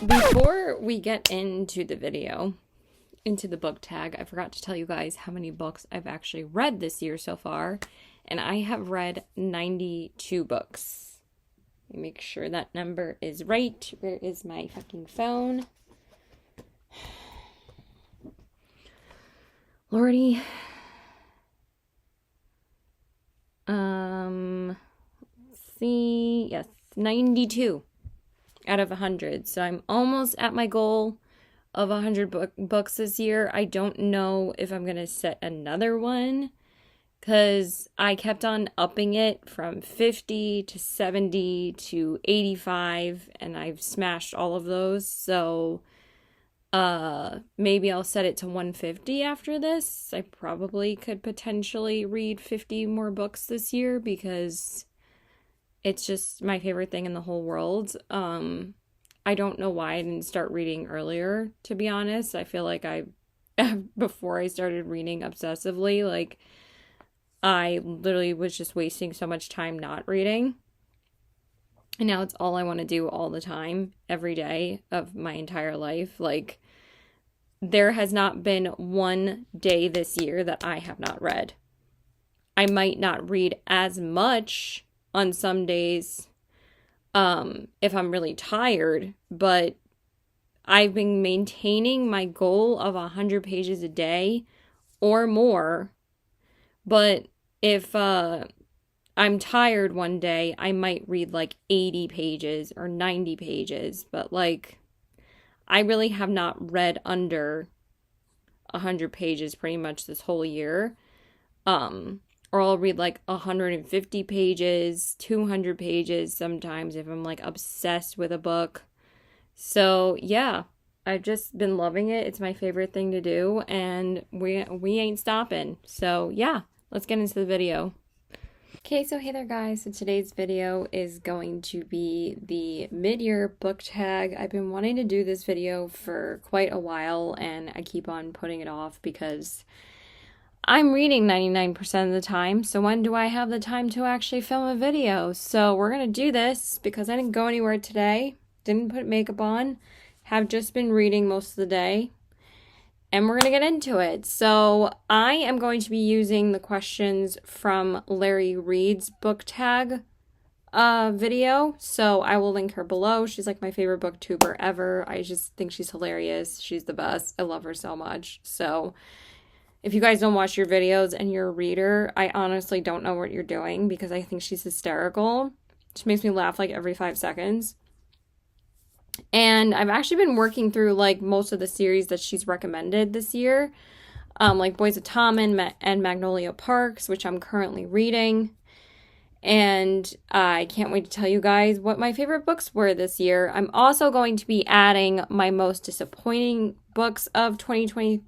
Before we get into the video, into the book tag, I forgot to tell you guys how many books I've actually read this year so far, and I have read 92 books. Let me make sure that number is right. Where is my fucking phone? Lordy. Let's see. Yes, 92 out of 100. So I'm almost at my goal of 100 books this year. I don't know if I'm going to set another one because I kept on upping it from 50 to 70 to 85, and I've smashed all of those. So maybe I'll set it to 150 after this. I probably could potentially read 50 more books this year because it's just my favorite thing in the whole world. I don't know why I didn't start reading earlier, to be honest. I feel like before I started reading obsessively, like I literally was just wasting so much time not reading. And now it's all I want to do all the time, every day of my entire life. Like, there has not been one day this year that I have not read. I might not read as much on some days if I'm really tired, but I've been maintaining my goal of 100 pages a day or more. But if I'm tired one day, I might read like 80 pages or 90 pages, but like I really have not read under 100 pages pretty much this whole year. Or I'll read like 150 pages, 200 pages sometimes if I'm like obsessed with a book. So yeah, I've just been loving it. It's my favorite thing to do, and we ain't stopping. So yeah, let's get into the video. Okay, so hey there guys. So today's video is going to be the mid-year book tag. I've been wanting to do this video for quite a while, and I keep on putting it off because I'm reading 99% of the time, so when do I have the time to actually film a video? So we're going to do this because I didn't go anywhere today, didn't put makeup on, have just been reading most of the day, and we're going to get into it. So I am going to be using the questions from Larry Reed's book tag video, so I will link her below. She's like my favorite booktuber ever. I just think she's hilarious. She's the best. I love her so much. So if you guys don't watch your videos and you're a reader, I honestly don't know what you're doing because I think she's hysterical. She makes me laugh like every 5 seconds. And I've actually been working through like most of the series that she's recommended this year. Like Boys of Tommen and Magnolia Parks, which I'm currently reading. And I can't wait to tell you guys what my favorite books were this year. I'm also going to be adding my most disappointing books of 2024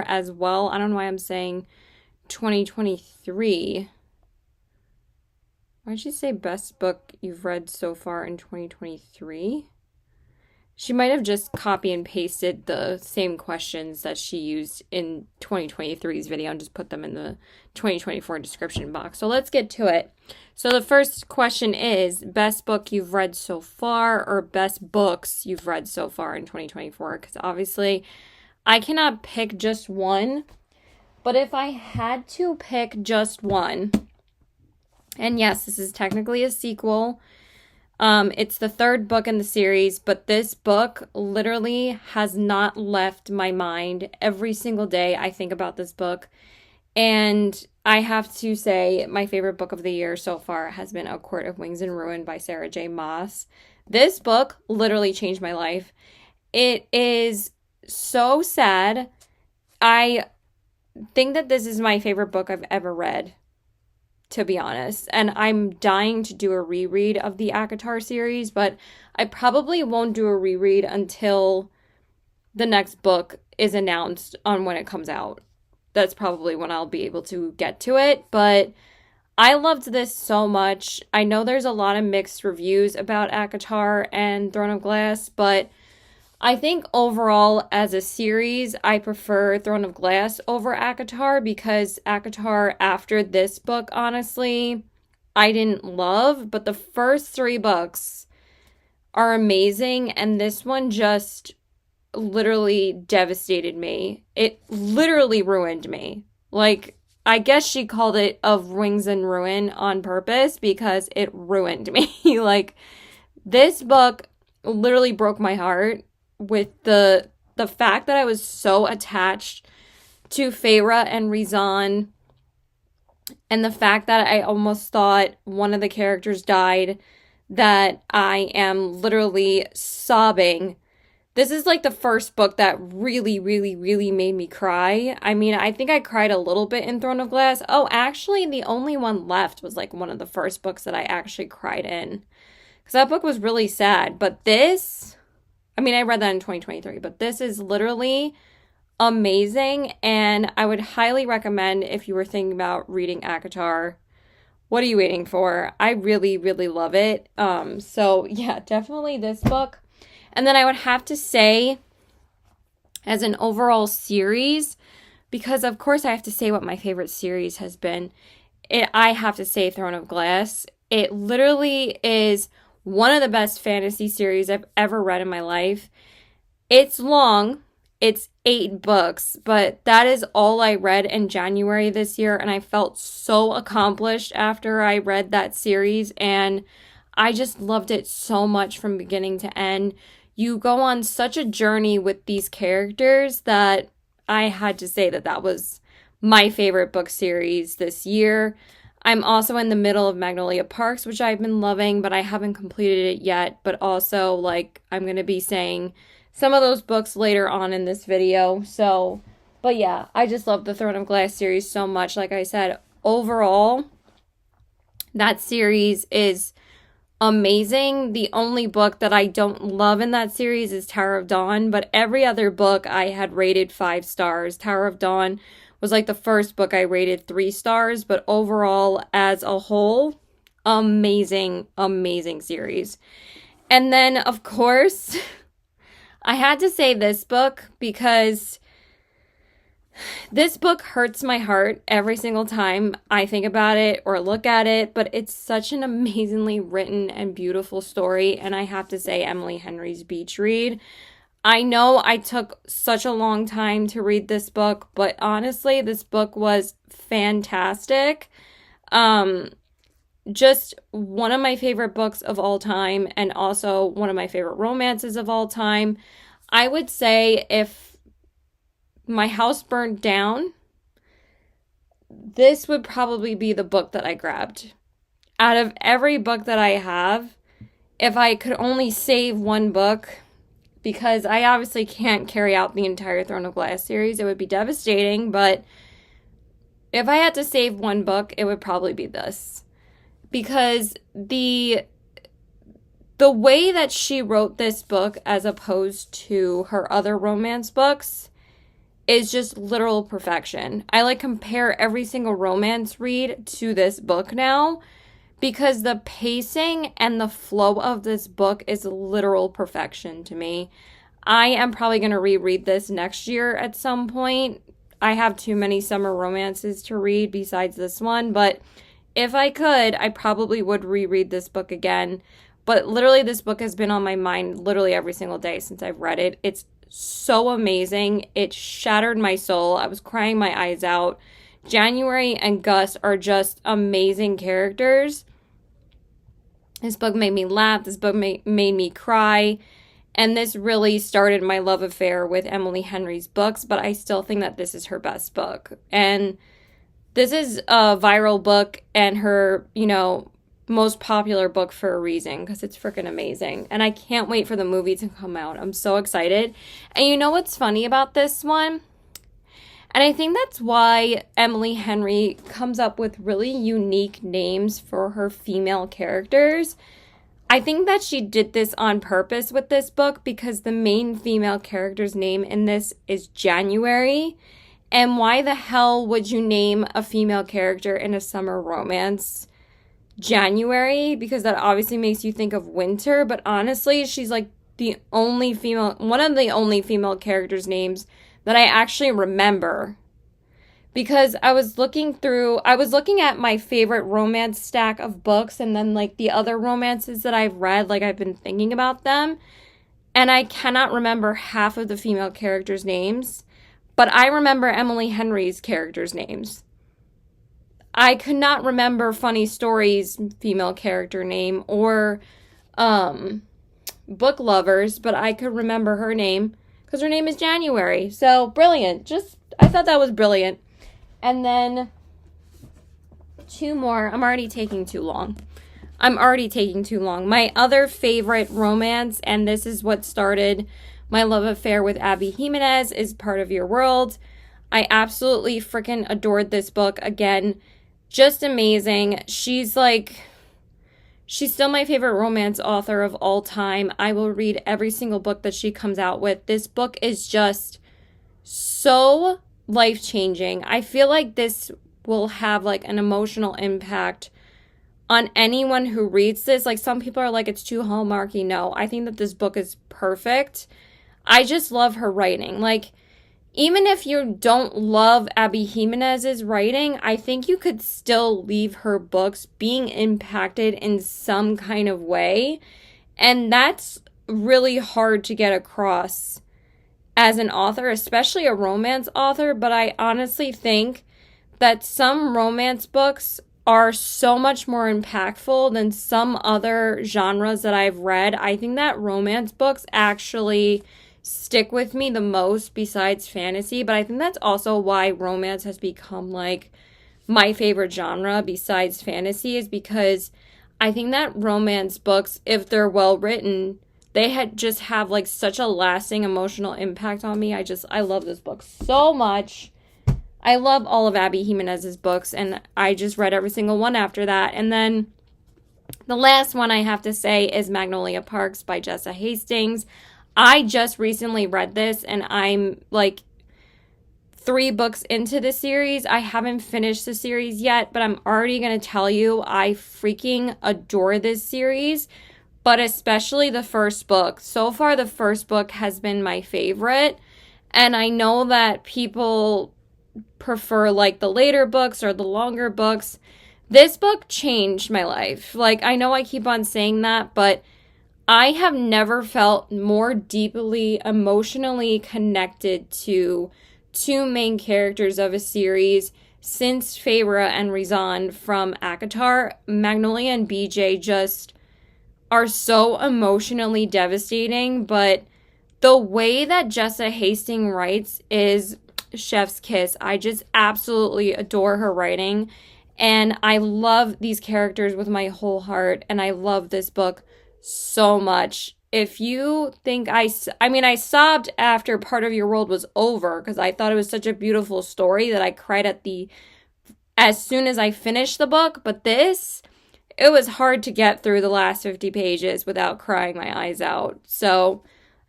as well. I don't know why I'm saying 2023. Why'd she say best book you've read so far in 2023? She might have just copy and pasted the same questions that she used in 2023's video and just put them in the 2024 description box. So let's get to it. So the first question is best book you've read so far or best books you've read so far in 2024? Because obviously I cannot pick just one, but if I had to pick just one, and yes, this is technically a sequel. It's the third book in the series, but this book literally has not left my mind. Every single day I think about this book, and I have to say my favorite book of the year so far has been A Court of Wings and Ruin by Sarah J. Maas. This book literally changed my life. It is so sad. I think that this is my favorite book I've ever read, to be honest. And I'm dying to do a reread of the ACOTAR series, but I probably won't do a reread until the next book is announced on when it comes out. That's probably when I'll be able to get to it, but I loved this so much. I know there's a lot of mixed reviews about ACOTAR and Throne of Glass, but I think overall as a series, I prefer Throne of Glass over ACOTAR because ACOTAR after this book, honestly, I didn't love, but the first 3 books are amazing, and this one just literally devastated me. It literally ruined me. Like, I guess she called it Of Wings and Ruin on purpose because it ruined me. Like, this book literally broke my heart with the fact that I was so attached to Feyre and Rizan, and the fact that I almost thought one of the characters died, that I am literally sobbing. This is like the first book that really, really, really made me cry. I mean, I think I cried a little bit in Throne of Glass. Oh, actually, the only one left was like one of the first books that I actually cried in. Because that book was really sad. But this, I mean, I read that in 2023, but this is literally amazing. And I would highly recommend if you were thinking about reading ACOTAR. What are you waiting for? I really, really love it. So yeah, definitely this book. And then I would have to say, as an overall series, because of course I have to say what my favorite series has been, I have to say Throne of Glass. It literally is one of the best fantasy series I've ever read in my life. It's long. It's 8 books, but that is all I read in January this year, and I felt so accomplished after I read that series, and I just loved it so much from beginning to end. You go on such a journey with these characters that I had to say that that was my favorite book series this year. I'm also in the middle of Magnolia Parks, which I've been loving, but I haven't completed it yet. But also, like, I'm going to be saying some of those books later on in this video. So, but yeah, I just love the Throne of Glass series so much. Like I said, overall, that series is amazing. The only book that I don't love in that series is Tower of Dawn, but every other book I had rated 5 stars. Tower of Dawn was like the first book I rated 3 stars, but overall, as a whole, amazing, amazing series. And then, of course, I had to say this book because this book hurts my heart every single time I think about it or look at it, but it's such an amazingly written and beautiful story, and I have to say Emily Henry's Beach Read. I know I took such a long time to read this book, but honestly, this book was fantastic. Just one of my favorite books of all time, and also one of my favorite romances of all time. I would say if my house burned down, this would probably be the book that I grabbed. Out of every book that I have, if I could only save one book, because I obviously can't carry out the entire Throne of Glass series, it would be devastating, but if I had to save one book, it would probably be this. Because the way that she wrote this book as opposed to her other romance books is just literal perfection. I like compare every single romance read to this book now because the pacing and the flow of this book is literal perfection to me. I am probably going to reread this next year at some point. I have too many summer romances to read besides this one, but if I could, I probably would reread this book again. But literally, this book has been on my mind literally every single day since I've read it. It's so amazing. It shattered my soul. I was crying my eyes out. January and Gus are just amazing characters. This book made me laugh. This book made me cry. And this really started my love affair with Emily Henry's books, but I still think that this is her best book. And this is a viral book and her, most popular book for a reason, because it's freaking amazing. And I can't wait for the movie to come out. I'm so excited. And you know what's funny about this one? And I think that's why Emily Henry comes up with really unique names for her female characters. I think that she did this on purpose with this book because the main female character's name in this is January. And why the hell would you name a female character in a summer romance January? Because that obviously makes you think of winter, but honestly, she's like one of the only female characters' names that I actually remember. because I was looking at my favorite romance stack of books and then like the other romances that I've read, like I've been thinking about them, and I cannot remember half of the female characters' names, but I remember Emily Henry's characters' names. I could not remember Funny Stories' female character name or um, Book Lovers, but I could remember her name because her name is January. So brilliant. I thought that was brilliant. And then two more. I'm already taking too long. My other favorite romance, and this is what started my love affair with Abby Jimenez, is Part of Your World. I absolutely freaking adored this book. Again, just amazing. She's still my favorite romance author of all time. I will read every single book that she comes out with. This book is just so life-changing. I feel like this will have like an emotional impact on anyone who reads this. Like, some people are like, it's too Hallmarky. No, I think that this book is perfect. I just love her writing. Like, even if you don't love Abby Jimenez's writing, I think you could still leave her books being impacted in some kind of way. And that's really hard to get across as an author, especially a romance author. But I honestly think that some romance books are so much more impactful than some other genres that I've read. I think that romance books actually stick with me the most besides fantasy, but I think that's also why romance has become like my favorite genre besides fantasy, is because I think that romance books, if they're well written, just have like such a lasting emotional impact on me. I love this book so much. I love all of Abby Jimenez's books, and I just read every single one after that. And then the last one I have to say is Magnolia Parks by Jessa Hastings. I just recently read this, and I'm like 3 books into the series. I haven't finished the series yet, but I'm already going to tell you I freaking adore this series, but especially the first book. So far, the first book has been my favorite, and I know that people prefer like the later books or the longer books. This book changed my life. Like, I know I keep on saying that, but I have never felt more deeply emotionally connected to 2 main characters of a series since Feyre and Rhysand from ACOTAR. Magnolia and BJ just are so emotionally devastating, but the way that Jessa Hastings writes is chef's kiss. I just absolutely adore her writing, and I love these characters with my whole heart, and I love this book so much. If you think I sobbed after Part of Your World was over because I thought it was such a beautiful story that I cried as soon as I finished the book, but it was hard to get through the last 50 pages without crying my eyes out. So,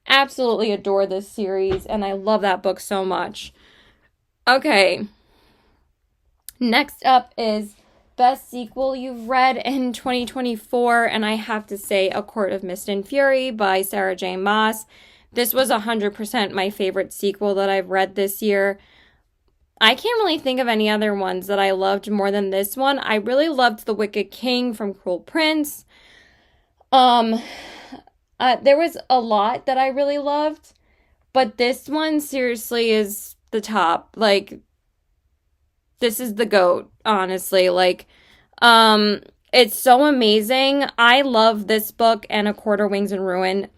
absolutely adore this series, and I love that book so much. Okay, next up is best sequel you've read in 2024, and I have to say A Court of Mist and Fury by Sarah J. Maas. This was 100% my favorite sequel that I've read this year. I can't really think of any other ones that I loved more than this one. I really loved The Wicked King from Cruel Prince. There was a lot that I really loved, but this one seriously is the top. Like, this is the GOAT, honestly. Like, it's so amazing. I love this book and A Quarter Wings and Ruin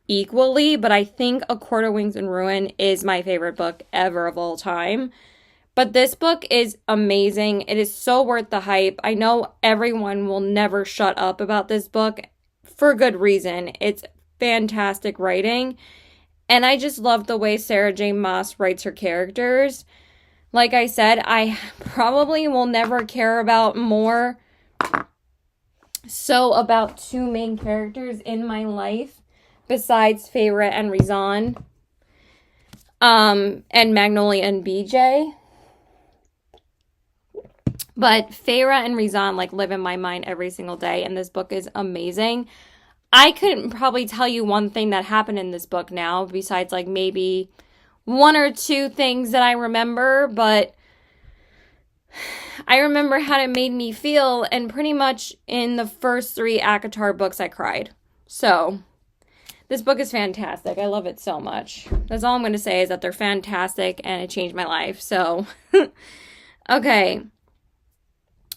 equally, but I think A Quarter Wings and Ruin is my favorite book ever of all time. But this book is amazing. It is so worth the hype. I know everyone will never shut up about this book for good reason. It's fantastic writing. And I just love the way Sarah J. Maas writes her characters. Like I said, I probably will never care about more about 2 main characters in my life besides Feyre and Rhysand, and Magnolia and BJ. But Feyre and Rhysand like live in my mind every single day, and this book is amazing. I couldn't probably tell you one thing that happened in this book now, besides like maybe 1 or 2 things that I remember, but I remember how it made me feel, and pretty much in the first 3 ACOTAR books I cried. So, this book is fantastic. I love it so much. That's all I'm going to say, is that they're fantastic and it changed my life. So, okay.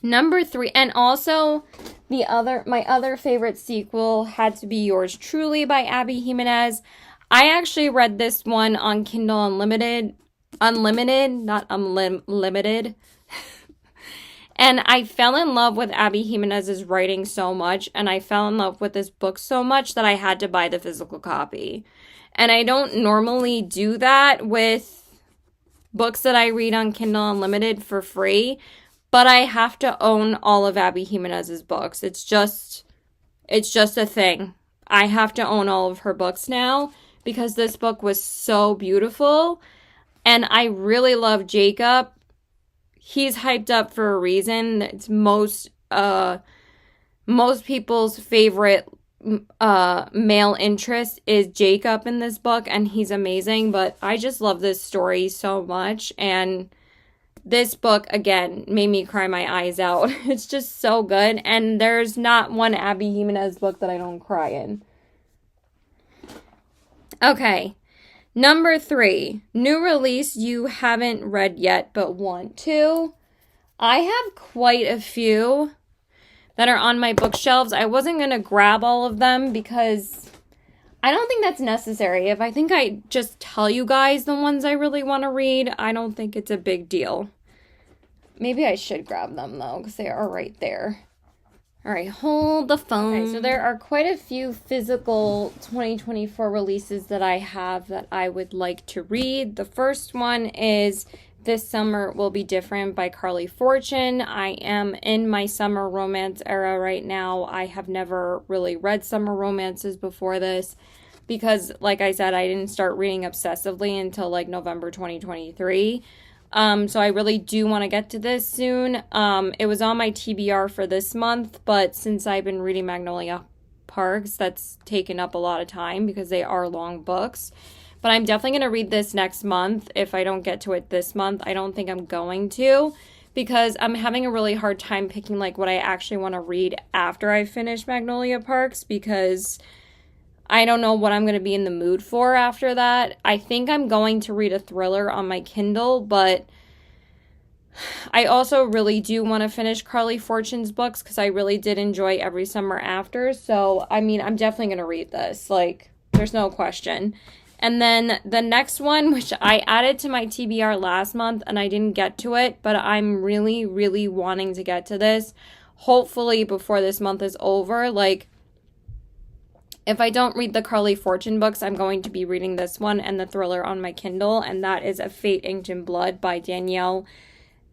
Number 3, and also my other favorite sequel had to be Yours Truly by Abby Jimenez. I actually read this one on Kindle Unlimited, not unlimited. And I fell in love with Abby Jimenez's writing so much, and I fell in love with this book so much that I had to buy the physical copy. And I don't normally do that with books that I read on Kindle Unlimited for free, but I have to own all of Abby Jimenez's books. It's just a thing. I have to own all of her books now because this book was so beautiful, and I really love Jacob. He's hyped up for a reason. It's most people's favorite male interest is Jacob in this book, and he's amazing. But I just love this story so much, and this book again made me cry my eyes out. It's just so good, and there's not one Abby Jimenez book that I don't cry in. Okay. Number 3, new release you haven't read yet but want to. I have quite a few that are on my bookshelves. I wasn't going to grab all of them because I don't think that's necessary. If I think I just tell you guys the ones I really want to read, I don't think it's a big deal. Maybe I should grab them though, because they are right there. All right, hold the phone. Okay, so there are quite a few physical 2024 releases that I have that I would like to read. The first one is This Summer Will Be Different by Carly Fortune. I am in my summer romance era right now. I have never really read summer romances before this because, like I said, I didn't start reading obsessively until like November 2023. So I really do want to get to this soon. It was on my TBR for this month, but since I've been reading Magnolia Parks, that's taken up a lot of time because they are long books. But I'm definitely going to read this next month. If I don't get to it this month, I don't think I'm going to, because I'm having a really hard time picking like what I actually want to read after I finish Magnolia Parks, because I don't know what I'm going to be in the mood for after that. I think I'm going to read a thriller on my Kindle, but I also really do want to finish Carly Fortune's books because I really did enjoy Every Summer After. So, I mean, I'm definitely going to read this. Like, there's no question. And then the next one, which I added to my TBR last month and I didn't get to it, but I'm really, really wanting to get to this. Hopefully before this month is over. Like, if I don't read the Carly Fortune books, I'm going to be reading this one and the thriller on my Kindle, and that is A Fate Inked in Blood by Danielle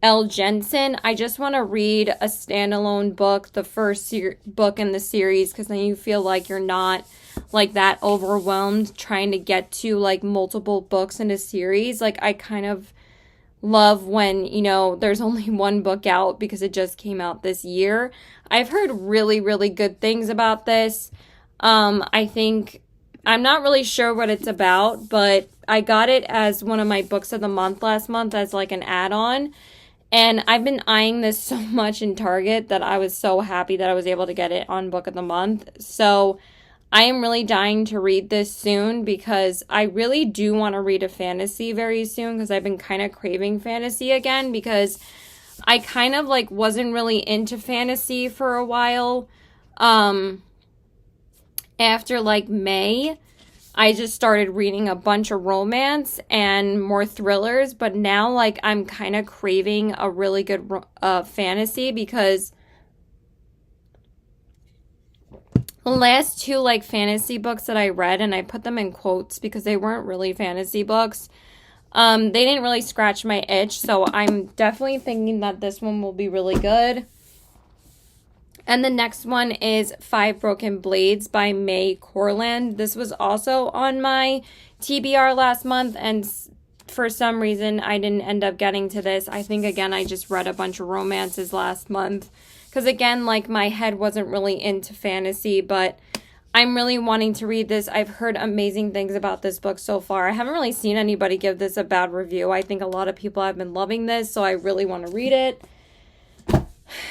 L. Jensen. I just want to read a standalone book, the first book in the series, because then you feel like you're not like that overwhelmed trying to get to like multiple books in a series. Like, I kind of love when, you know, there's only one book out because it just came out this year. I've heard really, really good things about this. I think, I'm not really sure what it's about, but I got it as one of my books of the month last month as like an add-on. And I've been eyeing this so much in Target that I was so happy that I was able to get it on book of the month. So I am really dying to read this soon because I really do want to read a fantasy very soon, because I've been kind of craving fantasy again, because I kind of like wasn't really into fantasy for a while. After like May, I just started reading a bunch of romance and more thrillers, but now like I'm kind of craving a really good fantasy, because the last 2 like fantasy books that I read, and I put them in quotes because they weren't really fantasy books, they didn't really scratch my itch, so I'm definitely thinking that this one will be really good. And the next one is 5 Broken Blades by May Corland. This was also on my TBR last month, and for some reason I didn't end up getting to this. I think, again, I just read a bunch of romances last month. Because, again, like, my head wasn't really into fantasy, but I'm really wanting to read this. I've heard amazing things about this book so far. I haven't really seen anybody give this a bad review. I think a lot of people have been loving this, so I really want to read it.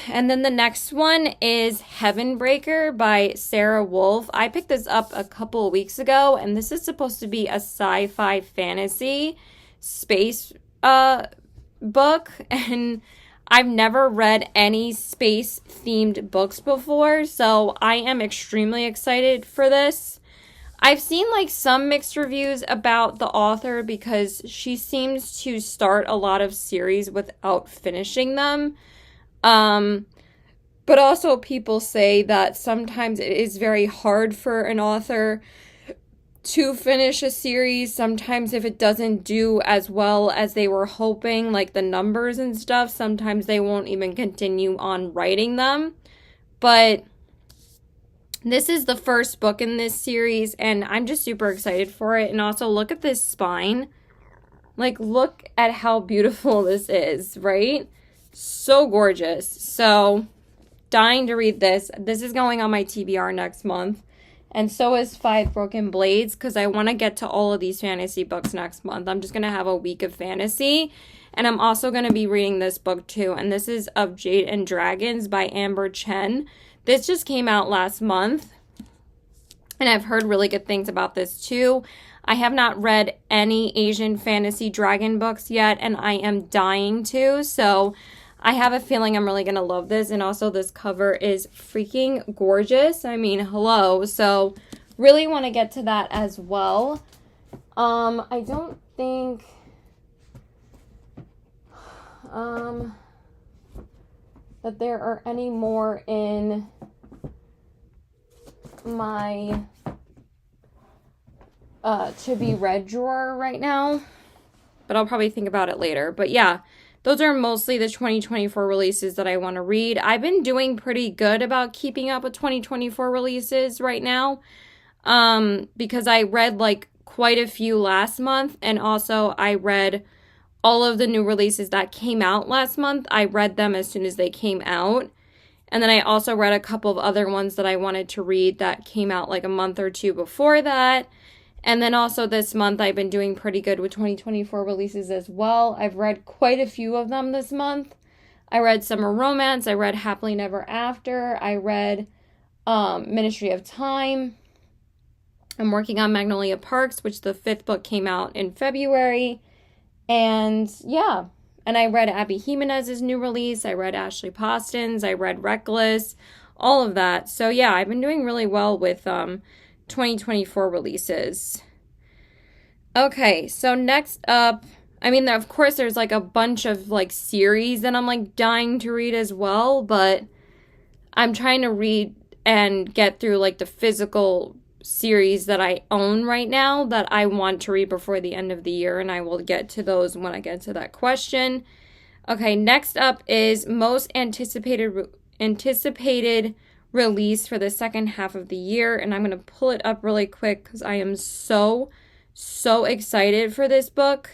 And then the next one is Heavenbreaker by Sarah Wolf. I picked this up a couple of weeks ago, and this is supposed to be a sci-fi fantasy space book, and I've never read any space themed books before, so I am extremely excited for this. I've seen like some mixed reviews about the author because she seems to start a lot of series without finishing them. But also people say that sometimes it is very hard for an author to finish a series. Sometimes if it doesn't do as well as they were hoping, like the numbers and stuff, sometimes they won't even continue on writing them. But this is the first book in this series, and I'm just super excited for it. And also, look at this spine. Like, look at how beautiful this is, right? So gorgeous. So, dying to read this. This is going on my TBR next month. And so is Five Broken Blades, because I want to get to all of these fantasy books next month. I'm just going to have a week of fantasy. And I'm also going to be reading this book too. And this is Of Jade and Dragons by Amber Chen. This just came out last month. And I've heard really good things about this too. I have not read any Asian fantasy dragon books yet, and I am dying to. So I have a feeling I'm really going to love this. And also this cover is freaking gorgeous. I mean, hello. So really want to get to that as well. I don't think that there are any more in my to be read drawer right now, but I'll probably think about it later. But yeah, those are mostly the 2024 releases that I want to read. I've been doing pretty good about keeping up with 2024 releases right now, because I read like quite a few last month, and also I read all of the new releases that came out last month. I read them as soon as they came out. And then I also read a couple of other ones that I wanted to read that came out like a month or two before that. And then also this month I've been doing pretty good with 2024 releases as well. I've read quite a few of them this month. I read Summer Romance. I read Happily Never After. I read Ministry of Time. I'm working on Magnolia Parks, which the 5th book came out in February. And yeah, and I read Abby Jimenez's new release. I read Ashley Poston's. I read Reckless, all of that. So yeah, I've been doing really well with 2024 releases. Okay, so next up, I mean, of course, there's like a bunch of like series that I'm like dying to read as well, but I'm trying to read and get through like the physical series that I own right now that I want to read before the end of the year, and I will get to those when I get to that question. Okay, next up is most anticipated release for the second half of the year, and I'm going to pull it up really quick because I am so excited for this book.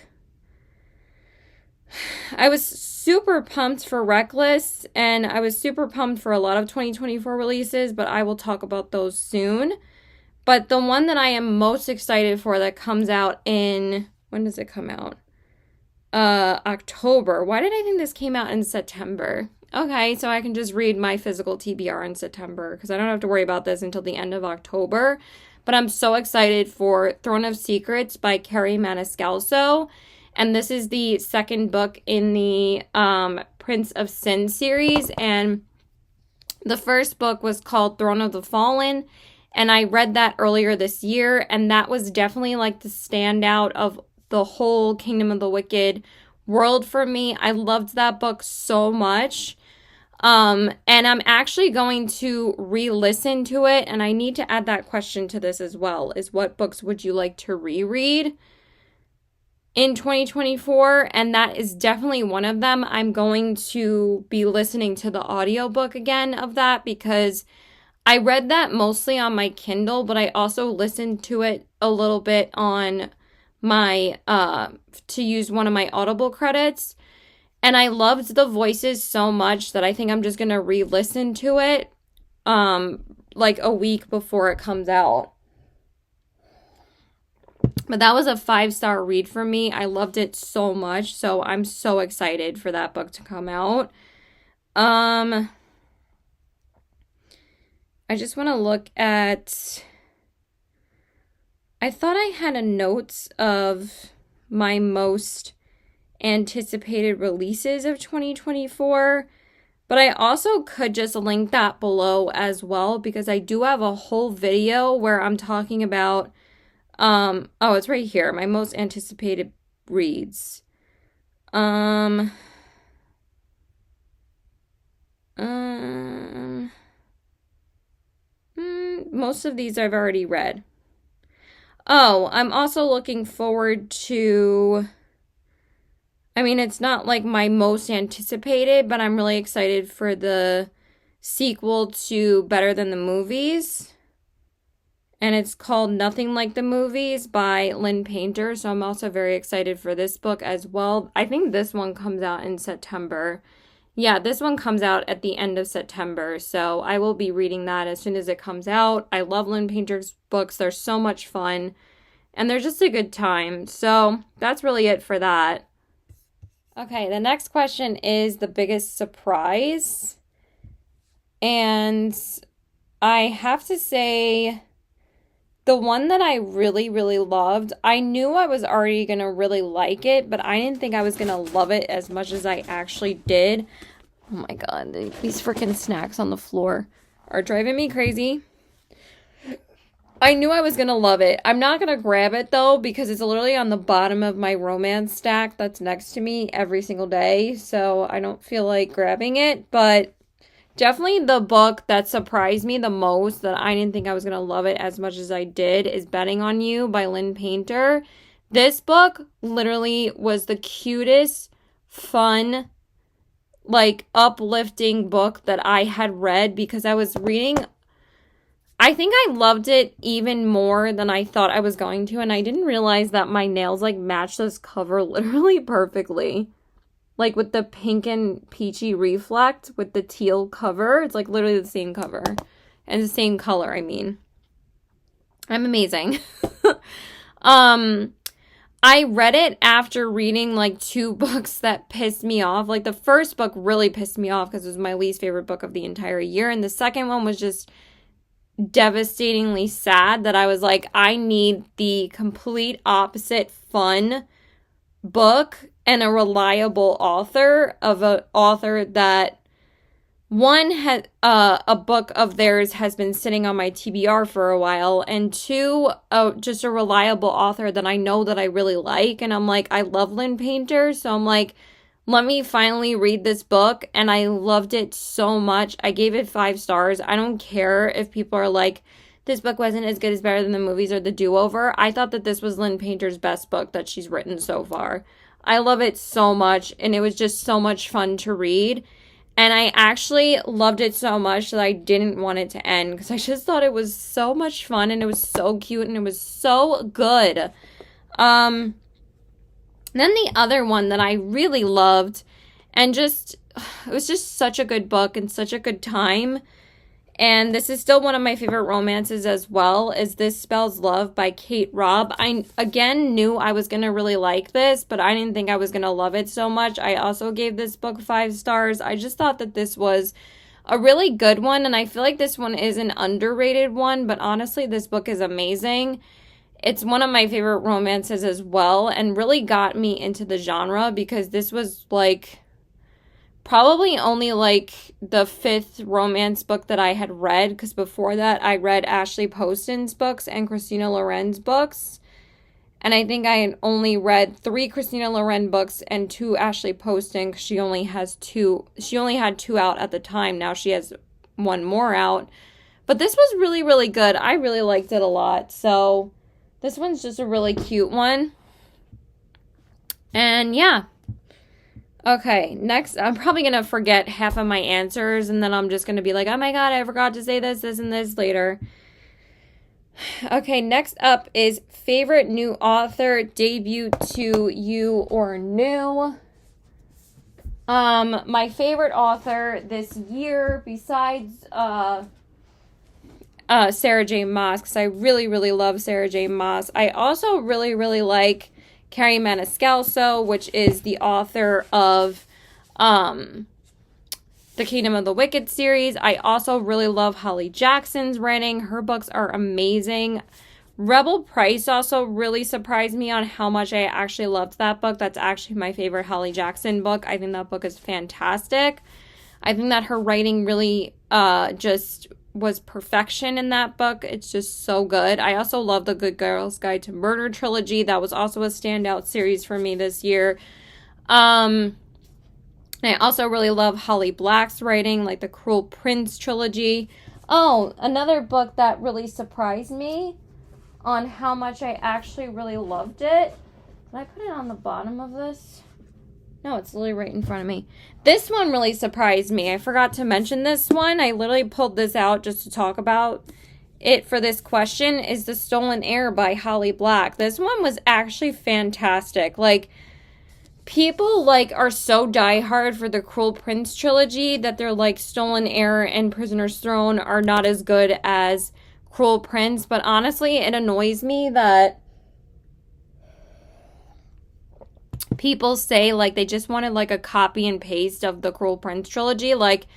I was super pumped for Reckless, and I was super pumped for a lot of 2024 releases, but I will talk about those soon. But the one that I am most excited for that comes out in, when does it come out? October. Why did I think this came out in September? Okay, so I can just read my physical TBR in September because I don't have to worry about this until the end of October. But I'm so excited for Throne of Secrets by Kerri Maniscalco. And this is the second book in the Prince of Sin series. And the first book was called Throne of the Fallen. And I read that earlier this year, and that was definitely like the standout of the whole Kingdom of the Wicked world for me. I loved that book so much. And I'm actually going to re-listen to it, and I need to add that question to this as well, is what books would you like to reread in 2024? And that is definitely one of them. I'm going to be listening to the audiobook again of that because I read that mostly on my Kindle, but I also listened to it a little bit on my, to use one of my Audible credits. And I loved the voices so much that I think I'm just going to re-listen to it, like a week before it comes out. But that was a 5-star read for me. I loved it so much. So I'm so excited for that book to come out. I just want to look at, I thought I had a notes of my most anticipated releases of 2024, but I also could just link that below as well, because I do have a whole video where I'm talking about, oh, it's right here, my most anticipated reads. Most of these I've already read. Oh, I'm also looking forward to, I mean, it's not like my most anticipated, but I'm really excited for the sequel to Better Than the Movies. And it's called Nothing Like the Movies by Lynn Painter. So I'm also very excited for this book as well. I think this one comes out in September. Yeah, this one comes out at the end of September. So I will be reading that as soon as it comes out. I love Lynn Painter's books. They're so much fun. And they're just a good time. So that's really it for that. Okay, the next question is the biggest surprise. And I have to say, the one that I really, really loved, I knew I was already going to really like it, but I didn't think I was going to love it as much as I actually did. Oh my god, these freaking snacks on the floor are driving me crazy. I knew I was going to love it. I'm not going to grab it, though, because it's literally on the bottom of my romance stack that's next to me every single day, so I don't feel like grabbing it, but definitely the book that surprised me the most, that I didn't think I was going to love it as much as I did, is Betting on You by Lynn Painter. This book literally was the cutest, fun, like, uplifting book that I had read, because I was reading, I think I loved it even more than I thought I was going to, and I didn't realize that my nails, like, matched this cover literally perfectly. Like, with the pink and peachy reflect with the teal cover. It's, like, literally the same cover. And the same color, I mean. I'm amazing. I read it after reading, like, 2 books that pissed me off. Like, the first book really pissed me off because it was my least favorite book of the entire year. And the second one was just devastatingly sad that I was like, I need the complete opposite fun book and a reliable author, of an author that, one, had a book of theirs has been sitting on my TBR for a while, and 2, just a reliable author that I know that I really like. And I'm like, I love Lynn Painter, so I'm like, let me finally read this book, and I loved it so much. I gave it 5 stars. I don't care if people are like, this book wasn't as good as Better Than the Movies or The Do-Over. I thought that this was Lynn Painter's best book that she's written so far. I love it so much, and it was just so much fun to read. And I actually loved it so much that I didn't want it to end, because I just thought it was so much fun, and it was so cute, and it was so good. Then the other one that I really loved, and just, it was just such a good book and such a good time, and this is still one of my favorite romances as well, is This Spells Love by Kate Robb. I, again, knew I was going to really like this, but I didn't think I was going to love it so much. I also gave this book 5 stars. I just thought that this was a really good one, and I feel like this one is an underrated one, but honestly, this book is amazing. It's one of my favorite romances as well, and really got me into the genre, because this was, like, probably only, like, the 5th romance book that I had read, because before that I read Ashley Poston's books and Christina Loren's books, and I think I had only read 3 Christina Loren books and 2 Ashley Poston, because she only had 2 out at the time. Now she has 1 more out, but this was really, really good. I really liked it a lot, so this one's just a really cute one, and yeah. Okay, next, I'm probably going to forget half of my answers, and then I'm just going to be like, oh my god, I forgot to say this, and this later. Okay, next up is favorite new author, debut to you or new. My favorite author this year, besides Sarah J. Maas, because I really, really love Sarah J. Maas. I also really, really like Carrie Maniscalco, which is the author of the Kingdom of the Wicked series. I also really love Holly Jackson's writing. Her books are amazing. Rebel Price also really surprised me on how much I actually loved that book. That's actually my favorite Holly Jackson book. I think that book is fantastic. I think that her writing really just was perfection in that book. It's just so good. I also love the Good Girl's Guide to Murder trilogy. That was also a standout series for me this year. I also really love Holly Black's writing, like the Cruel Prince trilogy. Oh, another book that really surprised me on how much I actually really loved it. Did I put it on the bottom of this? No, it's literally right in front of me. This one really surprised me. I forgot to mention this one. I literally pulled this out just to talk about it for this question, is The Stolen Heir by Holly Black. This one was actually fantastic. Like, people, like, are so diehard for the Cruel Prince trilogy that they're like, Stolen Heir and Prisoner's Throne are not as good as Cruel Prince. But honestly, it annoys me that people say, like, they just wanted, like, a copy and paste of the Cruel Prince trilogy. Like,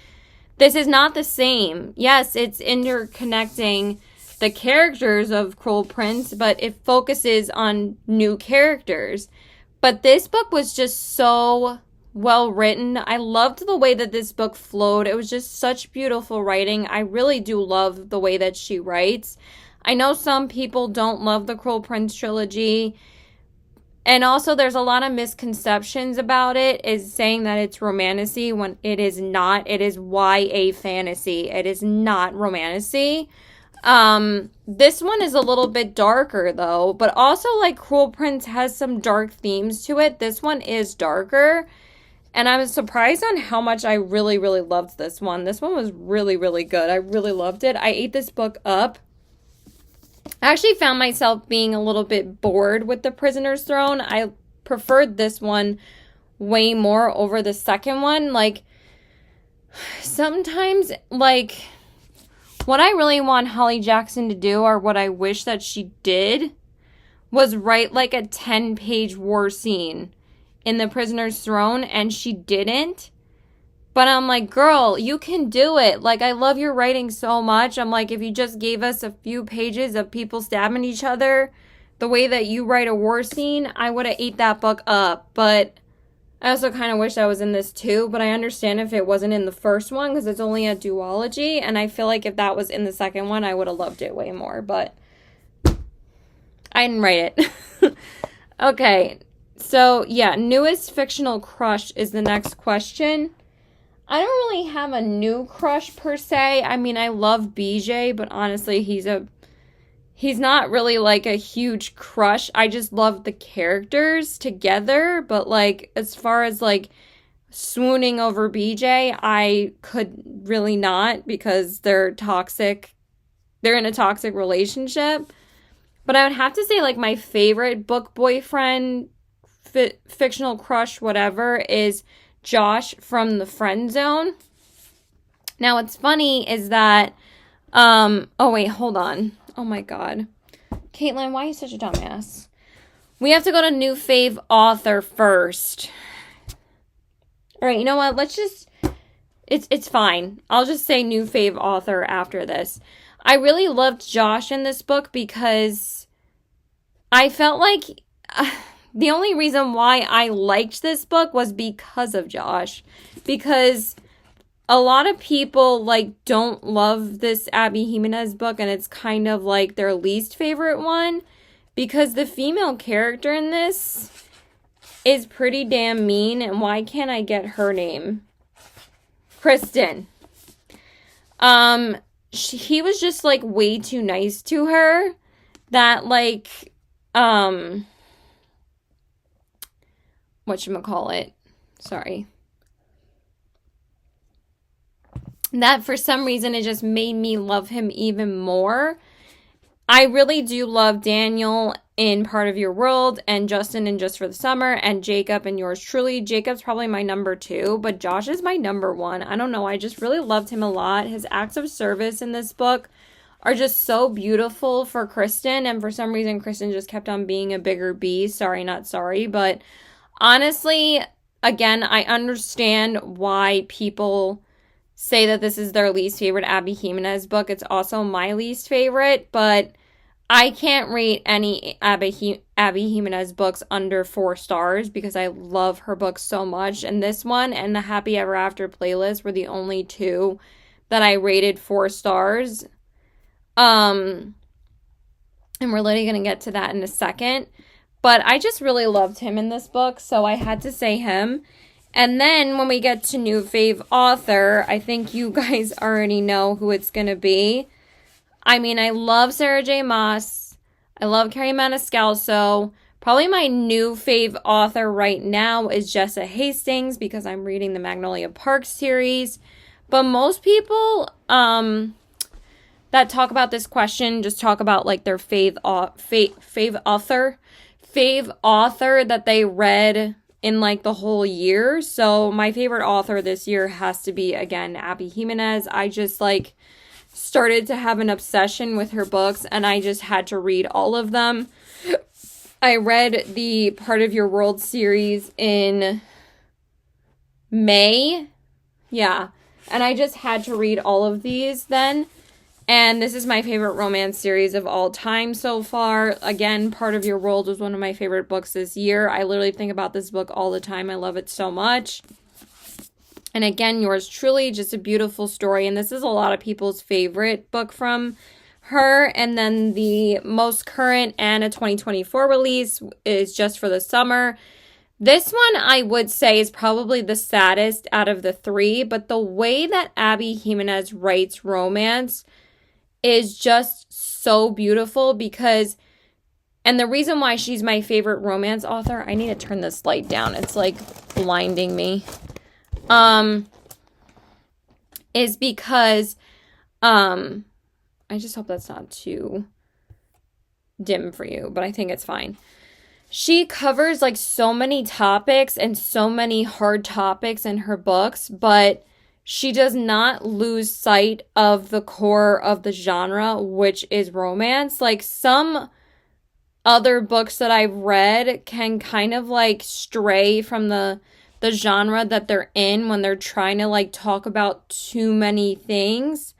this is not the same. Yes, it's interconnecting the characters of Cruel Prince, but it focuses on new characters. But this book was just so well written. I loved the way that this book flowed. It was just such beautiful writing. I really do love the way that she writes. I know some people don't love the Cruel Prince trilogy. And also there's a lot of misconceptions about it, is saying that it's romantasy when it is not. It is YA fantasy. It is not romantasy. This one is a little bit darker though, but also like Cruel Prince has some dark themes to it. This one is darker, and I was surprised on how much I really, really loved this one. This one was really, really good. I really loved it. I ate this book up. I actually found myself being a little bit bored with The Prisoner's Throne. I preferred this one way more over the second one. Like, sometimes, like, what I really want Holly Jackson to do, or what I wish that she did, was write like a 10-page war scene in The Prisoner's Throne, and she didn't. But I'm like, girl, you can do it. Like, I love your writing so much. I'm like, if you just gave us a few pages of people stabbing each other the way that you write a war scene, I would have ate that book up. But I also kind of wish I was in this too. But I understand if it wasn't in the first one, because it's only a duology. And I feel like if that was in the second one, I would have loved it way more. But I didn't write it. Okay. So, yeah, newest fictional crush is the next question. I don't really have a new crush per se. I mean, I love BJ, but honestly, he's not really like a huge crush. I just love the characters together, but like as far as like swooning over BJ, I could really not, because they're toxic. They're in a toxic relationship. But I would have to say like my favorite book boyfriend, fictional crush, whatever, is Josh from The Friend Zone. Now, what's funny is that, oh wait, hold on. Oh my God. Caitlin, why are you such a dumbass? We have to go to new fave author first. All right, you know what? Let's just, it's fine. I'll just say new fave author after this. I really loved Josh in this book because I felt like the only reason why I liked this book was because of Josh. Because a lot of people, like, don't love this Abby Jimenez book, and it's kind of, like, their least favorite one. Because the female character in this is pretty damn mean, and why can't I get her name? Kristen. He was just, like, way too nice to her. That, like, whatchamacallit, sorry, that for some reason it just made me love him even more. I really do love Daniel in Part of Your World, and Justin in Just for the Summer, and Jacob and Yours Truly. Jacob's probably my number 2, but Josh is my number 1. I don't know, I just really loved him a lot. His acts of service in this book are just so beautiful for Kristen, and for some reason Kristen just kept on being a bigger B. Sorry, not sorry, but honestly, again, I understand why people say that this is their least favorite Abby Jimenez book. It's also my least favorite, but I can't rate any Abby Jimenez books under 4 stars because I love her books so much. And this one and the Happy Ever After playlist were the only two that I rated 4 stars. And we're literally going to get to that in a second. But I just really loved him in this book, so I had to say him. And then when we get to new fave author, I think you guys already know who it's going to be. I mean, I love Sarah J. Maas. I love Carrie Maniscalco. Probably my new fave author right now is Jessa Hastings because I'm reading the Magnolia Park series. But most people that talk about this question just talk about like their fave author that they read in like the whole year. So my favorite author this year has to be, again, Abby Jimenez. I just like started to have an obsession with her books and I just had to read all of them. I read the Part of Your World series in May. Yeah. And I just had to read all of these then. And this is my favorite romance series of all time so far. Again, Part of Your World was one of my favorite books this year. I literally think about this book all the time. I love it so much. And again, yours truly, just a beautiful story. And this is a lot of people's favorite book from her. And then the most current and a 2024 release is Just for the Summer. This one I would say is probably the saddest out of the 3. But the way that Abby Jimenez writes romance is just so beautiful because, and the reason why she's my favorite romance author, I need to turn this light down. It's like blinding me. Is because, I just hope that's not too dim for you, but I think it's fine. She covers like so many topics and so many hard topics in her books, but she does not lose sight of the core of the genre, which is romance. Like some other books that I've read can kind of like stray from the genre that they're in when they're trying to like talk about too many things.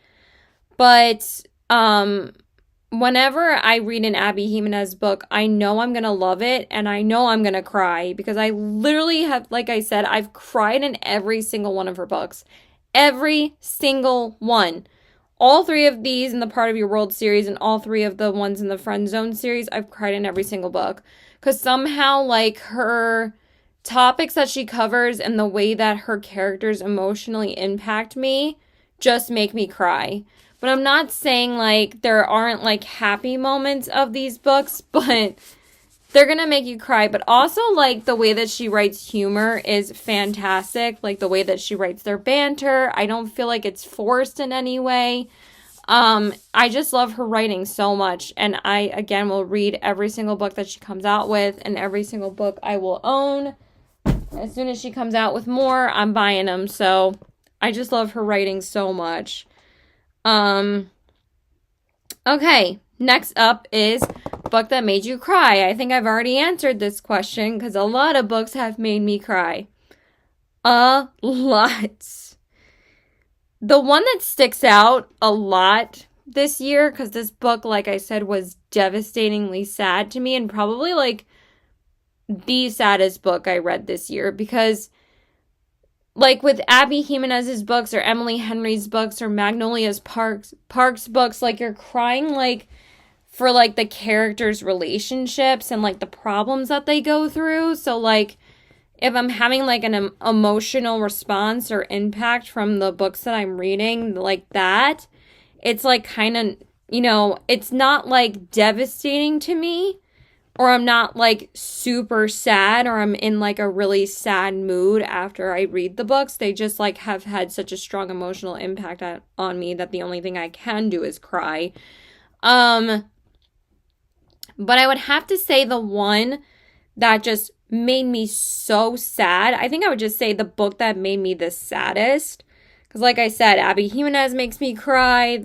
But whenever I read an Abby Jimenez book, I know I'm going to love it and I know I'm going to cry because I literally have, like I said, I've cried in every single one of her books. Every single one. All 3 of these in the Part of Your World series and all 3 of the ones in the Friend Zone series, I've cried in every single book. Because somehow, like, her topics that she covers and the way that her characters emotionally impact me just make me cry. But I'm not saying, like, there aren't, like, happy moments of these books, but they're gonna make you cry. But also, like, the way that she writes humor is fantastic. Like, the way that she writes their banter, I don't feel like it's forced in any way. I just love her writing so much. And I, again, will read every single book that she comes out with. And every single book I will own. As soon as she comes out with more, I'm buying them. So, I just love her writing so much. Okay, next up is book that made you cry. I think I've already answered this question because a lot of books have made me cry. A lot. The one that sticks out a lot this year, because this book, like I said, was devastatingly sad to me and probably like the saddest book I read this year because like with Abby Jimenez's books or Emily Henry's books or Magnolia Park's books, like you're crying like for like the characters' relationships and like the problems that they go through. So like if I'm having like an emotional response or impact from the books that I'm reading like that, it's like kind of, you know, it's not like devastating to me. Or I'm not, like, super sad, or I'm in, like, a really sad mood after I read the books. They just, like, have had such a strong emotional impact on me that the only thing I can do is cry. But I would have to say the one that just made me so sad, I think I would just say the book that made me the saddest. Because, like I said, Abby Jimenez makes me cry.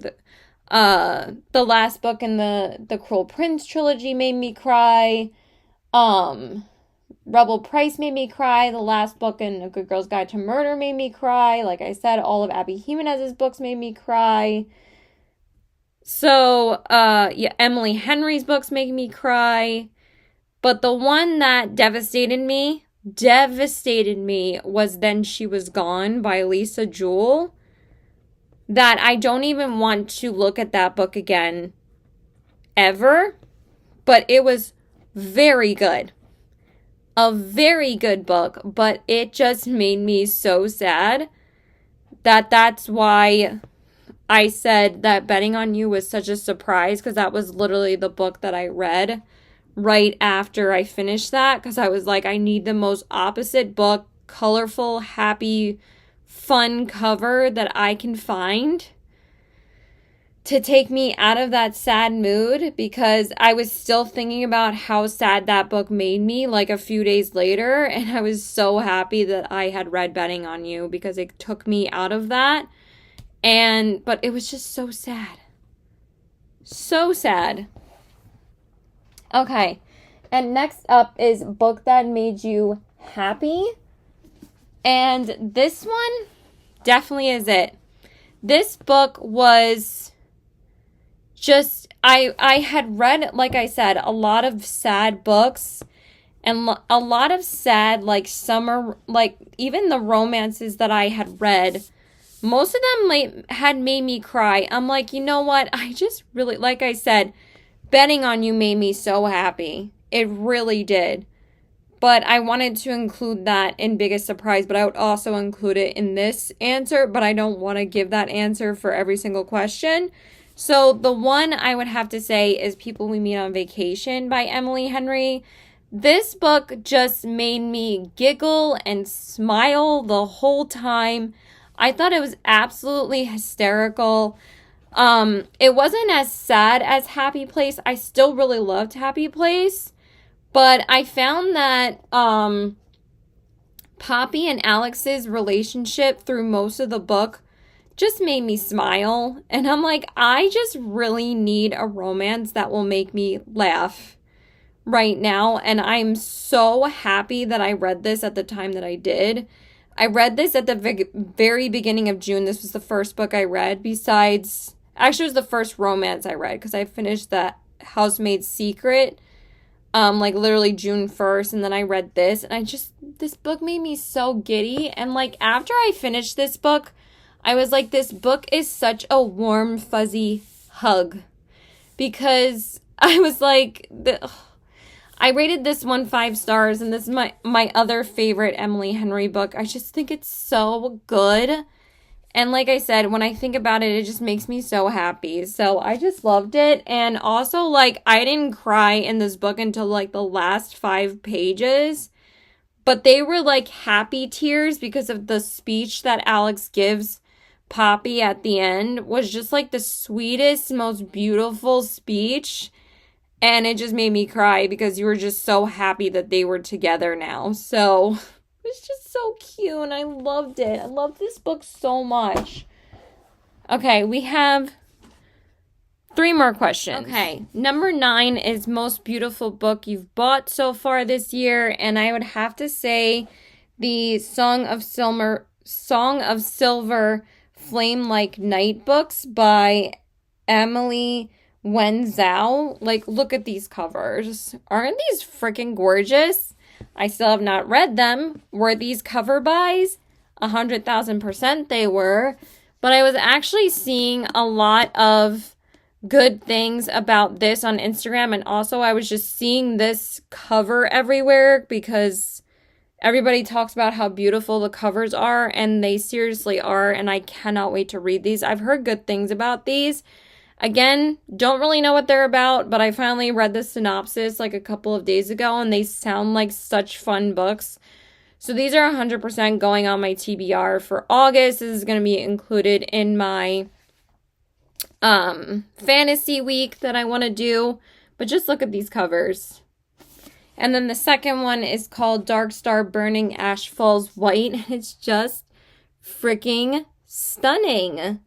The last book in the Cruel Prince trilogy made me cry. Rebel Price made me cry. The last book in A Good Girl's Guide to Murder made me cry. Like I said, all of Abby Jimenez's books made me cry. So, yeah, Emily Henry's books make me cry. But the one that devastated me was Then She Was Gone by Lisa Jewell. That I don't even want to look at that book again ever. But it was very good. A very good book, but it just made me so sad that's why I said that Betting on You was such a surprise, because that was literally the book that I read right after I finished that, because I was like, I need the most opposite book, colorful, happy, fun cover that I can find to take me out of that sad mood, because I was still thinking about how sad that book made me like a few days later, and I was so happy that I had read Betting on You because it took me out of that. But it was just so sad. So sad. Okay. And next up is Book That Made You Happy. And this one definitely is it. This book was just, I had read, like I said, a lot of sad books and a lot of sad, like, summer, like, even the romances that I had read, most of them had made me cry. I'm like, you know what? I just really, like I said, Betting on You made me so happy. It really did. But I wanted to include that in Biggest Surprise, but I would also include it in this answer, but I don't want to give that answer for every single question. So the one I would have to say is People We Meet on Vacation by Emily Henry. This book just made me giggle and smile the whole time. I thought it was absolutely hysterical. It wasn't as sad as Happy Place. I still really loved Happy Place. But I found that Poppy and Alex's relationship through most of the book just made me smile. And I'm like, I just really need a romance that will make me laugh right now. And I'm so happy that I read this at the time that I did. I read this at the very beginning of June. This was the first book I read besides, actually it was the first romance I read, because I finished that Housemaid's Secret like literally June 1st, and then I read this, and this book made me so giddy. And like after I finished this book, I was like, this book is such a warm, fuzzy hug, because I was like, I rated this one 5 stars, and this is my other favorite Emily Henry book. I just think it's so good. And like I said, when I think about it, it just makes me so happy. So I just loved it. And also, like, I didn't cry in this book until like the last 5 pages. But they were like happy tears because of the speech that Alex gives Poppy at the end. Was just like the sweetest, most beautiful speech. And it just made me cry because you were just so happy that they were together now. So it's just so cute, and I loved it. I love this book so much. Okay, we have 3 more questions. Okay, number 9 is Most Beautiful Book You've Bought so far this year, and I would have to say the Song of Silver Flame Like Night books by Emily Wen Zhao. Like, look at these covers. Aren't these freaking gorgeous? I still have not read them. Were these cover buys? 100,000% they were. But I was actually seeing a lot of good things about this on Instagram. And also I was just seeing this cover everywhere because everybody talks about how beautiful the covers are. And they seriously are. And I cannot wait to read these. I've heard good things about these. Again, don't really know what they're about, but I finally read the synopsis like a couple of days ago, and they sound like such fun books. So these are 100% going on my TBR for August. This is going to be included in my fantasy week that I want to do. But just look at these covers. And then the second one is called Dark Star Burning Ash Falls White. It's just freaking stunning,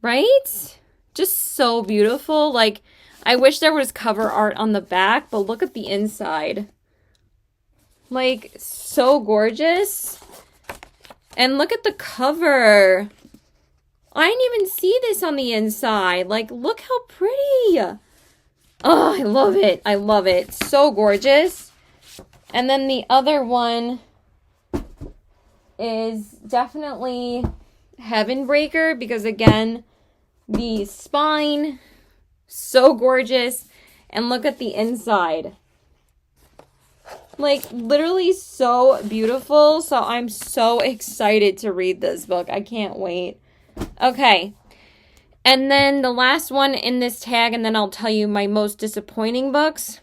right? Just so beautiful. Like, I wish there was cover art on the back, but look at the inside. Like, so gorgeous. And look at the cover. I didn't even see this on the inside. Like, look how pretty. Oh, I love it. I love it. So gorgeous. And then the other one is definitely Heavenbreaker because, again, the spine, so gorgeous. And look at the inside. Like, literally so beautiful. So I'm so excited to read this book. I can't wait. Okay. And then the last one in this tag, and then I'll tell you my most disappointing books,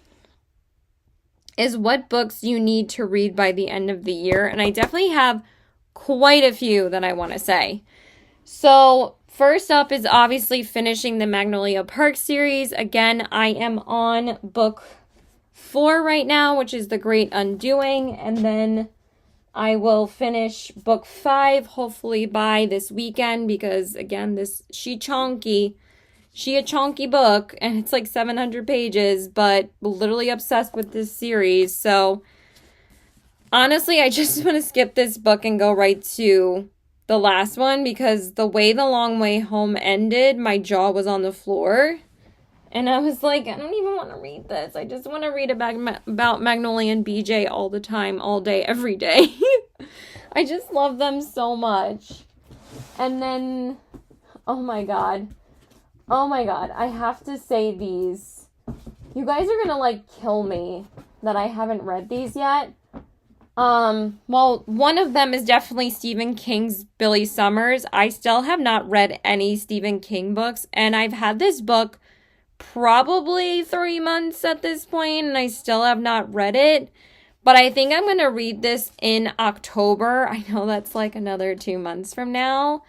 is what books you need to read by the end of the year. And I definitely have quite a few that I want to say. So first up is obviously finishing the Magnolia Park series. Again, I am on book 4 right now, which is The Great Undoing. And then I will finish book 5 hopefully by this weekend because, again, she a chonky book and it's like 700 pages, but literally obsessed with this series. So honestly, I just want to skip this book and go right to the last one because the way The Long Way Home ended, my jaw was on the floor. And I was like, I don't even want to read this. I just want to read about Magnolia and BJ all the time, all day, every day. I just love them so much. And then, oh my God, I have to say these. You guys are gonna like kill me that I haven't read these yet. Well, one of them is definitely Stephen King's Billy Summers. I still have not read any Stephen King books, and I've had this book probably 3 months at this point, and I still have not read it. But I think I'm going to read this in October. I know that's like another 2 months from now.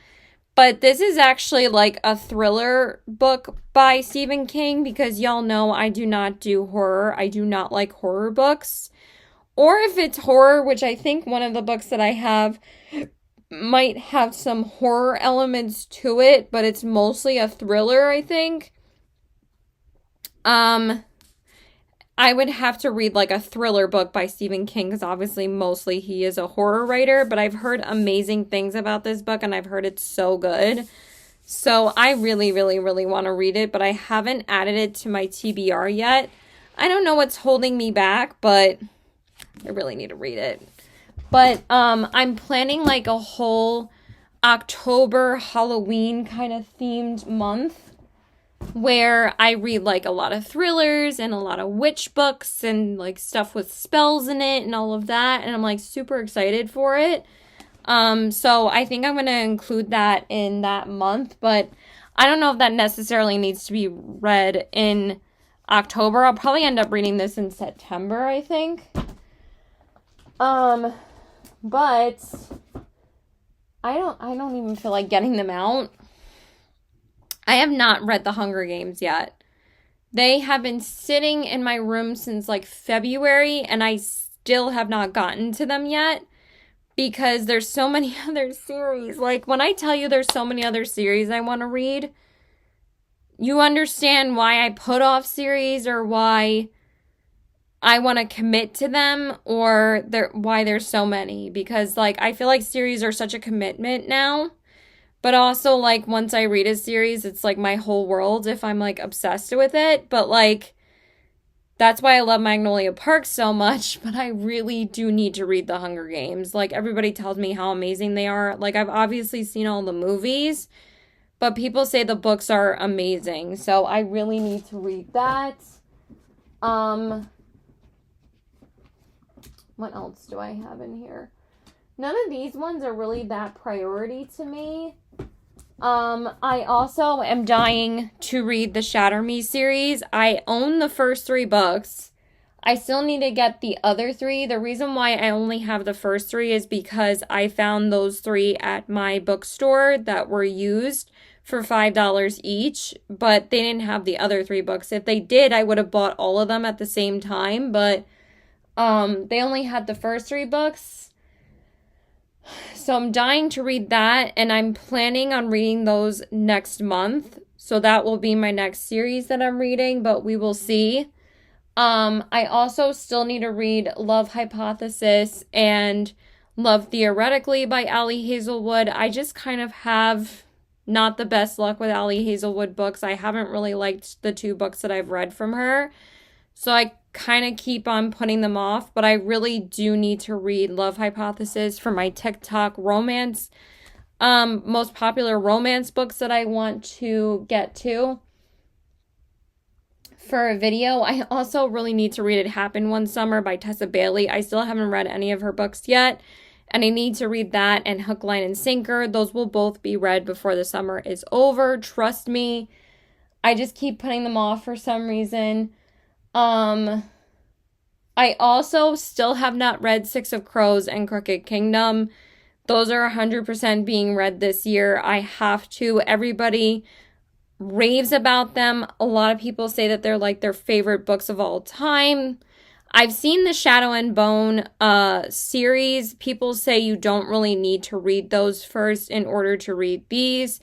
But this is actually like a thriller book by Stephen King because y'all know I do not do horror. I do not like horror books. Or if it's horror, which I think one of the books that I have might have some horror elements to it, but it's mostly a thriller, I think. I would have to read like a thriller book by Stephen King because obviously mostly he is a horror writer, but I've heard amazing things about this book and I've heard it's so good. So I really, really, really want to read it, but I haven't added it to my TBR yet. I don't know what's holding me back, but I really need to read it. But I'm planning like a whole October Halloween kind of themed month where I read like a lot of thrillers and a lot of witch books and like stuff with spells in it and all of that. And I'm like super excited for it. So I think I'm going to include that in that month, but I don't know if that necessarily needs to be read in October. I'll probably end up reading this in September, I think. But I don't even feel like getting them out. I have not read The Hunger Games yet. They have been sitting in my room since like February, and I still have not gotten to them yet because there's so many other series. Like, when I tell you there's so many other series I want to read, you understand why I put off series or why I want to commit to them or why there's so many. Because, like, I feel like series are such a commitment now. But also, like, once I read a series, it's, like, my whole world if I'm, like, obsessed with it. But, like, that's why I love Magnolia Park so much. But I really do need to read The Hunger Games. Like, everybody tells me how amazing they are. Like, I've obviously seen all the movies. But people say the books are amazing. So I really need to read that. What else do I have in here? None of these ones are really that priority to me. I also am dying to read the Shatter Me series. I own the first 3 books. I still need to get the other 3. The reason why I only have the first 3 is because I found those 3 at my bookstore that were used for $5 each, but they didn't have the other 3 books. If they did, I would have bought all of them at the same time, but they only had the first 3 books. So I'm dying to read that, and I'm planning on reading those next month. So that will be my next series that I'm reading, but we will see. I also still need to read Love Hypothesis and Love Theoretically by Ali Hazelwood. I just kind of have not the best luck with Ali Hazelwood books. I haven't really liked the 2 books that I've read from her. So I kind of keep on putting them off, but I really do need to read Love Hypothesis for my TikTok romance, most popular romance books that I want to get to for a video. I also really need to read It Happened One Summer by Tessa Bailey. I still haven't read any of her books yet, and I need to read that and Hook, Line, and Sinker. Those will both be read before the summer is over. Trust me. I just keep putting them off for some reason. I also still have not read Six of Crows and Crooked Kingdom. Those are 100% being read this year. I have to. Everybody raves about them. A lot of people say that they're like their favorite books of all time. I've seen the Shadow and Bone series. People say you don't really need to read those first in order to read these.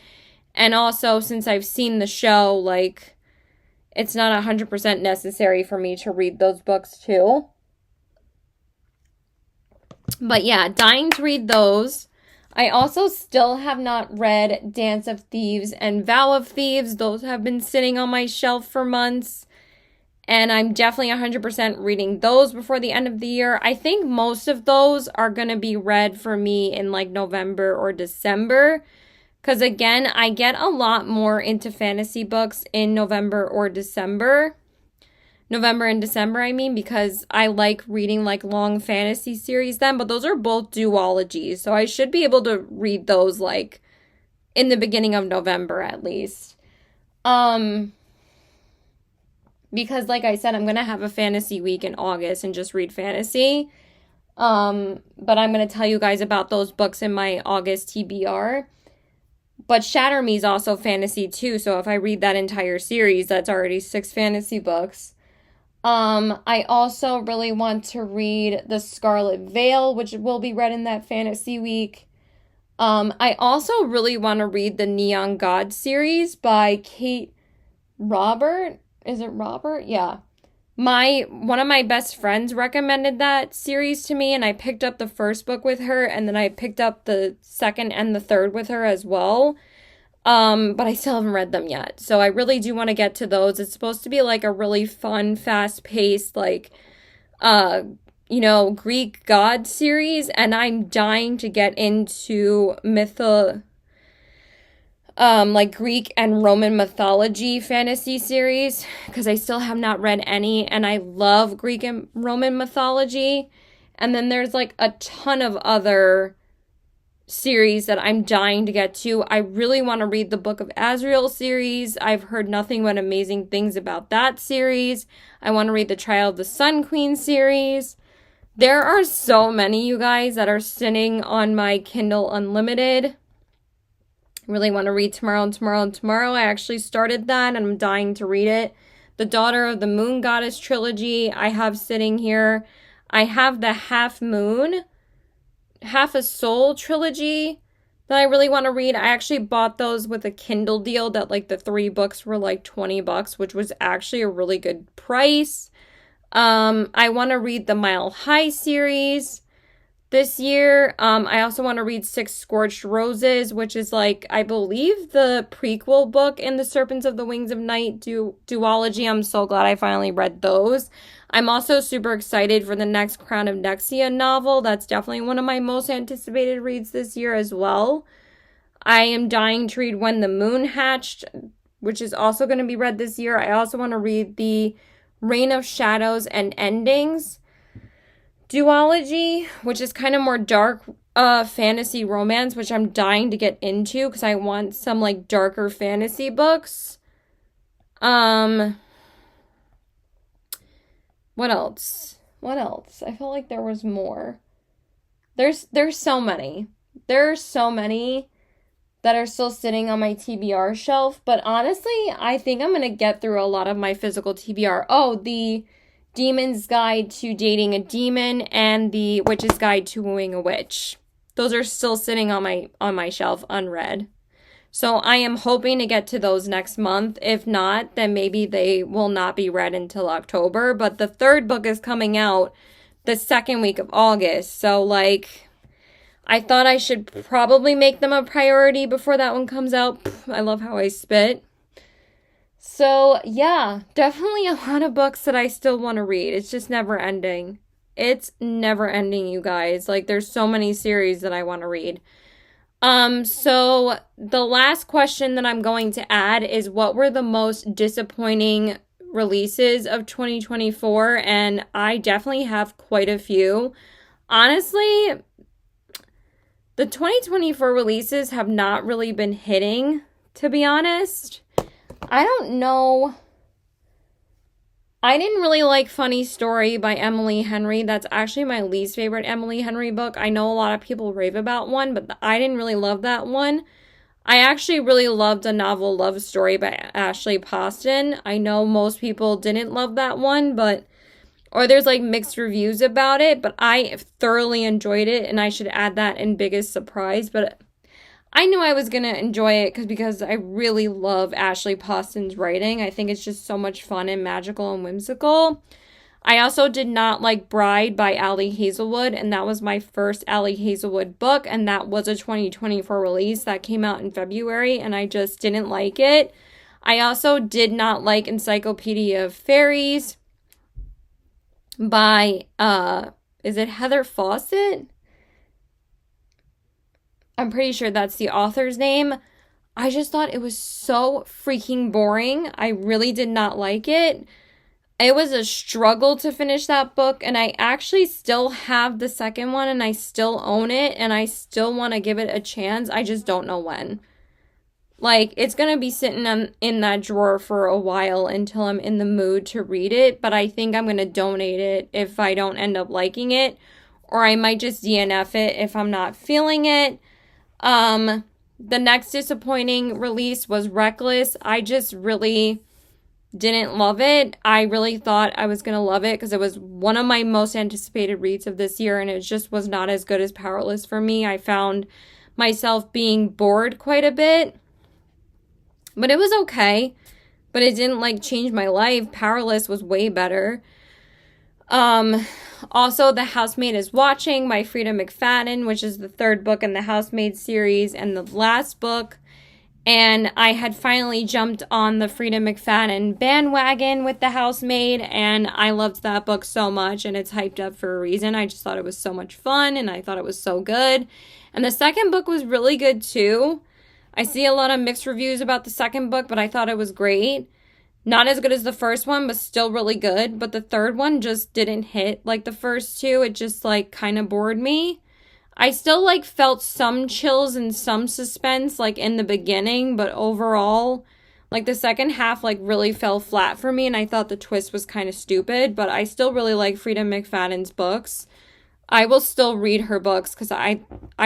And also, since I've seen the show, like, it's not 100% necessary for me to read those books too. But yeah, dying to read those. I also still have not read Dance of Thieves and Vow of Thieves. Those have been sitting on my shelf for months. And I'm definitely 100% reading those before the end of the year. I think most of those are going to be read for me in like November or December. Because again, I get a lot more into fantasy books in November or December. November and December, I mean, because I like reading like long fantasy series then, but those are both duologies, so I should be able to read those like in the beginning of November at least. Because like I said, I'm going to have a fantasy week in August and just read fantasy. But I'm going to tell you guys about those books in my August TBR. But Shatter Me is also fantasy too, so if I read that entire series, that's already 6 fantasy books. I also really want to read The Scarlet Veil, which will be read in that fantasy week. I also really want to read the Neon God series by Kate Robert. Is it Robert? Yeah. One of my best friends recommended that series to me, and I picked up the first book with her, and then I picked up the second and the third with her as well. But I still haven't read them yet. So I really do want to get to those. It's supposed to be like a really fun, fast-paced, like, Greek god series. And I'm dying to get into Greek and Roman mythology fantasy series. Because I still have not read any. And I love Greek and Roman mythology. And then there's like a ton of other series that I'm dying to get to. I really want to read the Book of Azrael series. I've heard nothing but amazing things about that series. I want to read the Trial of the Sun Queen series. There are so many, you guys, that are sitting on my Kindle Unlimited. I really want to read Tomorrow and Tomorrow and Tomorrow. I actually started that and I'm dying to read it. The Daughter of the Moon Goddess trilogy I have sitting here. I have the Half Moon, Half a Soul trilogy that I really want to read. I actually bought those with a Kindle deal that like the 3 books were like $20, which was actually a really good price. I want to read the Mile High series this year. I also want to read 6 Scorched Roses, which is like, I believe the prequel book in the Serpents of the Wings of Night duology. I'm so glad I finally read those. I'm also super excited for the next Crown of Nexia novel. That's definitely one of my most anticipated reads this year as well. I am dying to read When the Moon Hatched, which is also going to be read this year. I also want to read the Reign of Shadows and Endings duology, which is kind of more dark fantasy romance, which I'm dying to get into because I want some like darker fantasy books. What else? I felt like there was more. There's so many. There are so many that are still sitting on my TBR shelf, but honestly, I think I'm going to get through a lot of my physical TBR. Oh, the Demon's Guide to Dating a Demon and the Witch's Guide to Wooing a Witch. Those are still sitting on my shelf unread. So I am hoping to get to those next month. If not, then maybe they will not be read until October. But the third book is coming out the second week of August. So, like, I thought I should probably make them a priority before that one comes out. I love how I spit. So, yeah, definitely a lot of books that I still want to read. It's just never ending. It's never ending, you guys. Like, there's so many series that I want to read. So the last question that I'm going to add is, what were the most disappointing releases of 2024? And I definitely have quite a few. Honestly, the 2024 releases have not really been hitting, to be honest. I don't know. I didn't really like Funny Story by Emily Henry. That's actually my least favorite Emily Henry book. I know a lot of people rave about one, but I didn't really love that one. I actually really loved A Novel Love Story by Ashley Poston. I know most people didn't love that one, or there's like mixed reviews about it, but I thoroughly enjoyed it, and I should add that in biggest surprise. But I knew I was going to enjoy it because I really love Ashley Poston's writing. I think it's just so much fun and magical and whimsical. I also did not like Bride by Ali Hazelwood, and that was my first Ali Hazelwood book, and that was a 2024 release that came out in February, and I just didn't like it. I also did not like Encyclopedia of Fairies by, is it Heather Fawcett? I'm pretty sure that's the author's name. I just thought it was so freaking boring. I really did not like it. It was a struggle to finish that book, and I actually still have the second one, and I still own it, and I still want to give it a chance. I just don't know when. Like, it's going to be sitting in that drawer for a while until I'm in the mood to read it, but I think I'm going to donate it if I don't end up liking it, or I might just DNF it if I'm not feeling it. The next disappointing release was Reckless. I just really didn't love it. I really thought I was going to love it because it was one of my most anticipated reads of this year, and it just was not as good as Powerless for me. I found myself being bored quite a bit, but it was okay, but it didn't like change my life. Powerless was way better. Also, The Housemaid is Watching by Frida McFadden, which is the third book in the Housemaid series and the last book. And I had finally jumped on the Frida McFadden bandwagon with The Housemaid, and I loved that book so much, and it's hyped up for a reason. I just thought it was so much fun, and I thought it was so good. And the second book was really good too. I see a lot of mixed reviews about the second book, but I thought it was great. Not as good as the first one, but still really good. But the third one just didn't hit like the first two. It just like kind of bored me. I still like felt some chills and some suspense like in the beginning, but overall, like the second half like really fell flat for me, and I thought the twist was kind of stupid, but I still really like Frida McFadden's books. I will still read her books because I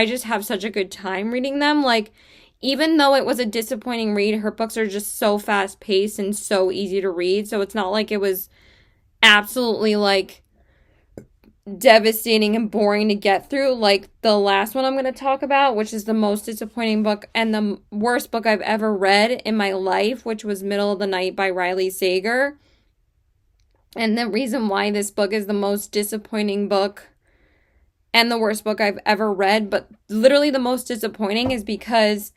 just have such a good time reading them. Like, even though it was a disappointing read, her books are just so fast-paced and so easy to read. So it's not like it was absolutely, like, devastating and boring to get through. Like the last one I'm going to talk about, which is the most disappointing book and the worst book I've ever read in my life, which was Middle of the Night by Riley Sager. And the reason why this book is the most disappointing book and the worst book I've ever read, but literally the most disappointing, is because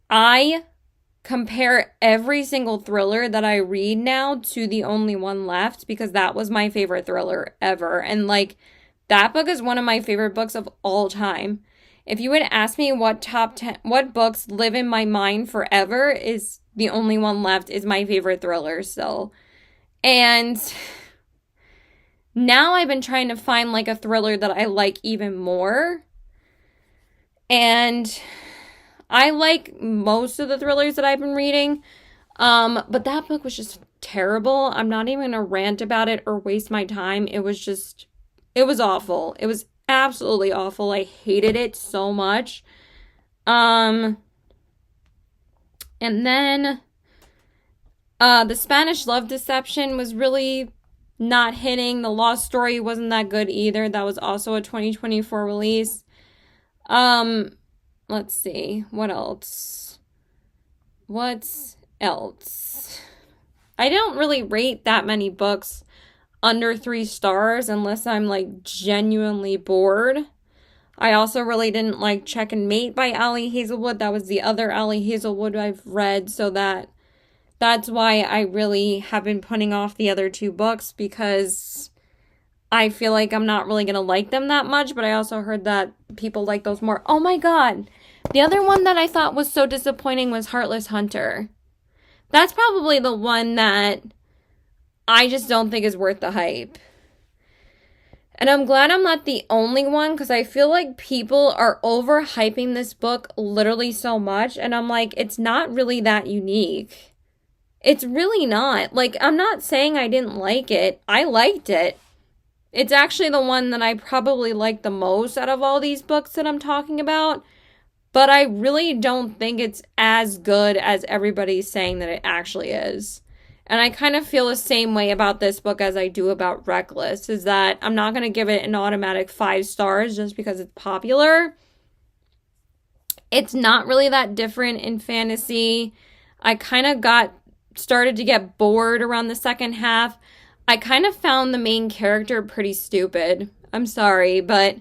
I compare every single thriller that I read now to The Only One Left, because that was my favorite thriller ever. And like, that book is one of my favorite books of all time. If you would ask me what what books live in my mind forever, is The Only One Left is my favorite thriller still. And now I've been trying to find like a thriller that I like even more. And I like most of the thrillers that I've been reading, but that book was just terrible. I'm not even going to rant about it or waste my time. It was awful. It was absolutely awful. I hated it so much. And then, The Spanish Love Deception was really not hitting. The Lost Story wasn't that good either. That was also a 2024 release. Let's see, what else? What else? I don't really rate that many books under 3 stars unless I'm like genuinely bored. I also really didn't like Check and Mate by Ali Hazelwood. That was the other Ali Hazelwood I've read, so that's why I really have been putting off the other 2 books, because I feel like I'm not really going to like them that much, but I also heard that people like those more. Oh my god. The other one that I thought was so disappointing was Heartless Hunter. That's probably the one that I just don't think is worth the hype. And I'm glad I'm not the only one, because I feel like people are overhyping this book literally so much. And I'm like, it's not really that unique. It's really not. Like, I'm not saying I didn't like it. I liked it. It's actually the one that I probably like the most out of all these books that I'm talking about. But I really don't think it's as good as everybody's saying that it actually is. And I kind of feel the same way about this book as I do about Reckless, is that I'm not going to give it an automatic 5 stars just because it's popular. It's not really that different in fantasy. I kind of started to get bored around the second half. I kind of found the main character pretty stupid. I'm sorry, but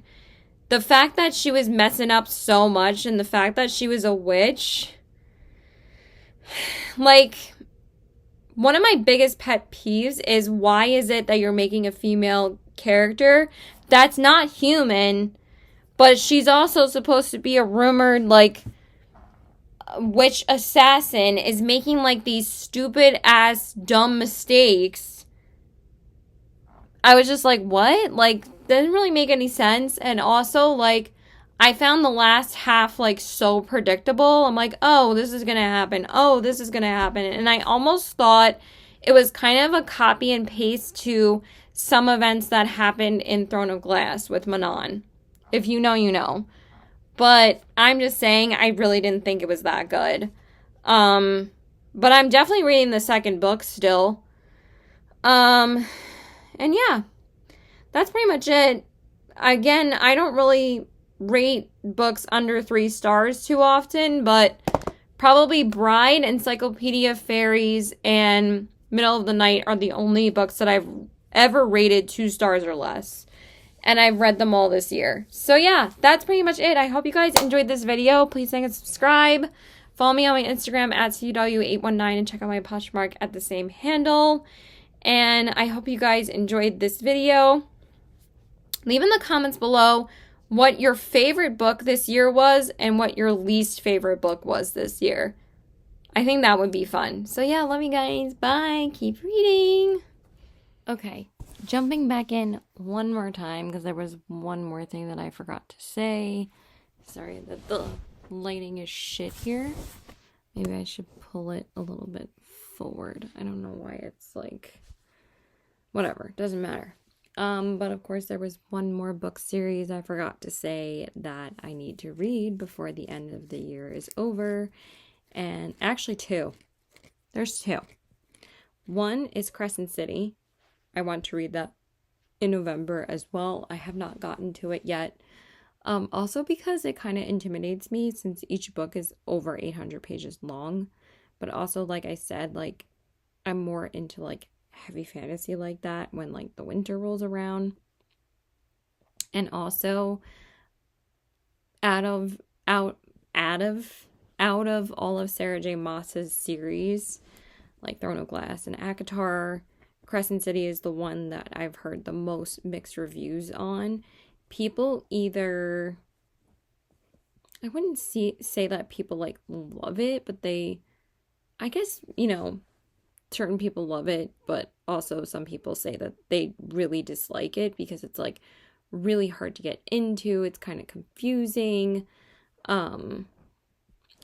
the fact that she was messing up so much and the fact that she was a witch, like, one of my biggest pet peeves is, why is it that you're making a female character that's not human, but she's also supposed to be a rumored, like, witch assassin, is making, like, these stupid ass dumb mistakes. I was just like, what? Like, doesn't really make any sense. And also, like, I found the last half, like, so predictable. I'm like, oh, this is gonna happen. Oh, this is gonna happen. And I almost thought it was kind of a copy and paste to some events that happened in Throne of Glass with Manon. If you know, you know. But I'm just saying, I really didn't think it was that good. But I'm definitely reading the second book still. And yeah, that's pretty much it. Again, I don't really rate books under 3 stars too often, but probably Bride, Encyclopedia Fairies, and Middle of the Night are the only books that I've ever rated 2 stars or less. And I've read them all this year. So yeah, that's pretty much it. I hope you guys enjoyed this video. Please like and subscribe. Follow me on my Instagram at CW819 and check out my Poshmark at the same handle. And I hope you guys enjoyed this video. Leave in the comments below what your favorite book this year was and what your least favorite book was this year. I think that would be fun. So yeah, love you guys. Bye. Keep reading. Okay, jumping back in one more time because there was one more thing that I forgot to say. Sorry that the lighting is shit here. Maybe I should pull it a little bit forward. I don't know why it's like... Whatever, doesn't matter. But of course there was one more book series I forgot to say that I need to read before the end of the year is over. And actually 2. There's 2. One is Crescent City. I want to read that in November as well. I have not gotten to it yet. Also because it kind of intimidates me since each book is over 800 pages long. But also, like I said, like, I'm more into like heavy fantasy like that when like the winter rolls around. And also out of all of Sarah J. Maas's series, like Throne of Glass and ACOTAR, Crescent City is the one that I've heard the most mixed reviews on. People either, I wouldn't say that people like love it, but they, I guess, you know, certain people love it, but also some people say that they really dislike it because it's like really hard to get into. It's kind of confusing. I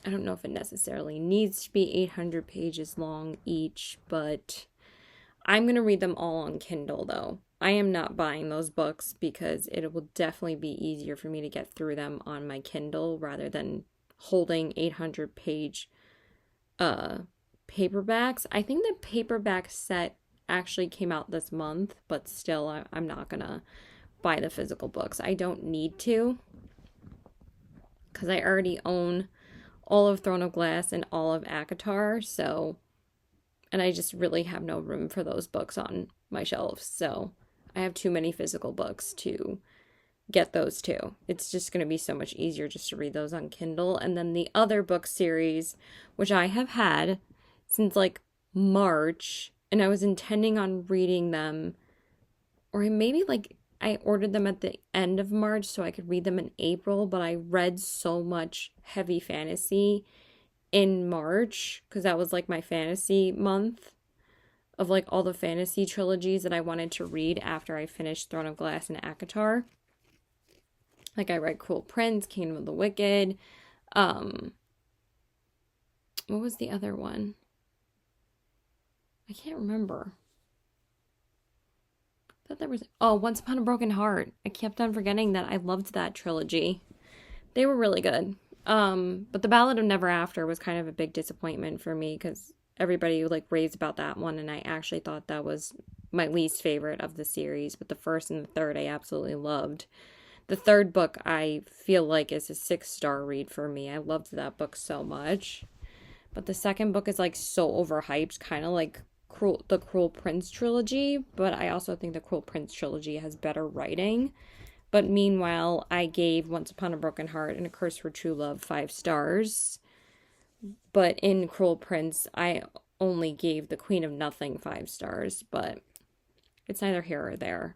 don't know if it necessarily needs to be 800 pages long each, but I'm going to read them all on Kindle though. I am not buying those books because it will definitely be easier for me to get through them on my Kindle rather than holding 800 page paperbacks. I think the paperback set actually came out this month, but still I'm not gonna buy the physical books. I don't need to because I already own all of Throne of Glass and all of ACOTAR. So, and I just really have no room for those books on my shelves. So I have too many physical books to get those too. It's just going to be so much easier just to read those on Kindle. And then the other book series, which I have had since like March, and I was intending on reading them, or maybe like I ordered them at the end of March so I could read them in April, but I read so much heavy fantasy in March because that was like my fantasy month of like all the fantasy trilogies that I wanted to read after I finished Throne of Glass and ACOTAR. Like I read Cruel Prince, Kingdom of the Wicked. What was the other one? I can't remember. I thought there was Once Upon a Broken Heart. I kept on forgetting that I loved that trilogy. They were really good. But The Ballad of Never After was kind of a big disappointment for me because everybody like raves about that one, and I actually thought that was my least favorite of the series. But the first and the third I absolutely loved. The third book I feel like is a 6-star read for me. I loved that book so much. But the second book is like so overhyped, kind of like the Cruel Prince trilogy. But I also think the Cruel Prince trilogy has better writing. But meanwhile, I gave Once Upon a Broken Heart and A Curse for True Love 5 stars. But in Cruel Prince, I only gave The Queen of Nothing 5 stars. But it's neither here or there.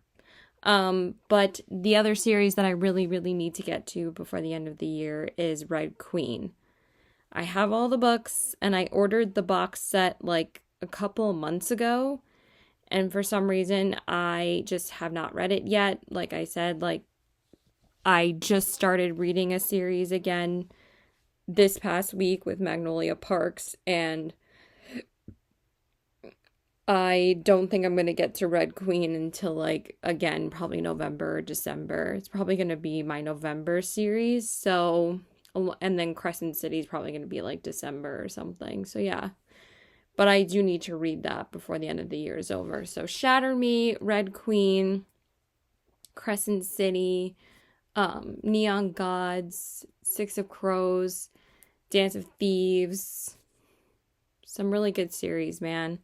But the other series that I really, really need to get to before the end of the year is Red Queen. I have all the books, and I ordered the box set like a couple of months ago, and for some reason I just have not read it yet. Like I said, like I just started reading a series again this past week with Magnolia Parks, and I don't think I'm going to get to Red Queen until like, again, probably November or December. It's probably going to be my November series. So, and then Crescent City is probably going to be like December or something. So yeah, but I do need to read that before the end of the year is over. So Shatter Me, Red Queen, Crescent City, Neon Gods, Six of Crows, Dance of Thieves. Some really good series, man.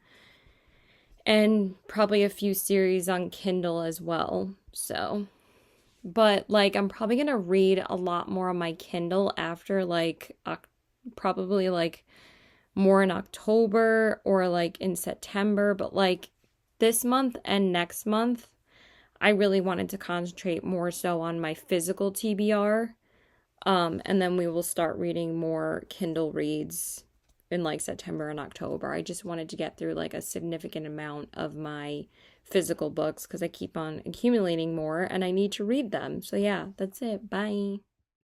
And probably a few series on Kindle as well. So, but like I'm probably going to read a lot more on my Kindle after like probably like more in October or like in September. But like this month and next month, I really wanted to concentrate more so on my physical TBR. And then we will start reading more Kindle reads in like September and October. I just wanted to get through like a significant amount of my physical books because I keep on accumulating more and I need to read them. So yeah, that's it. Bye.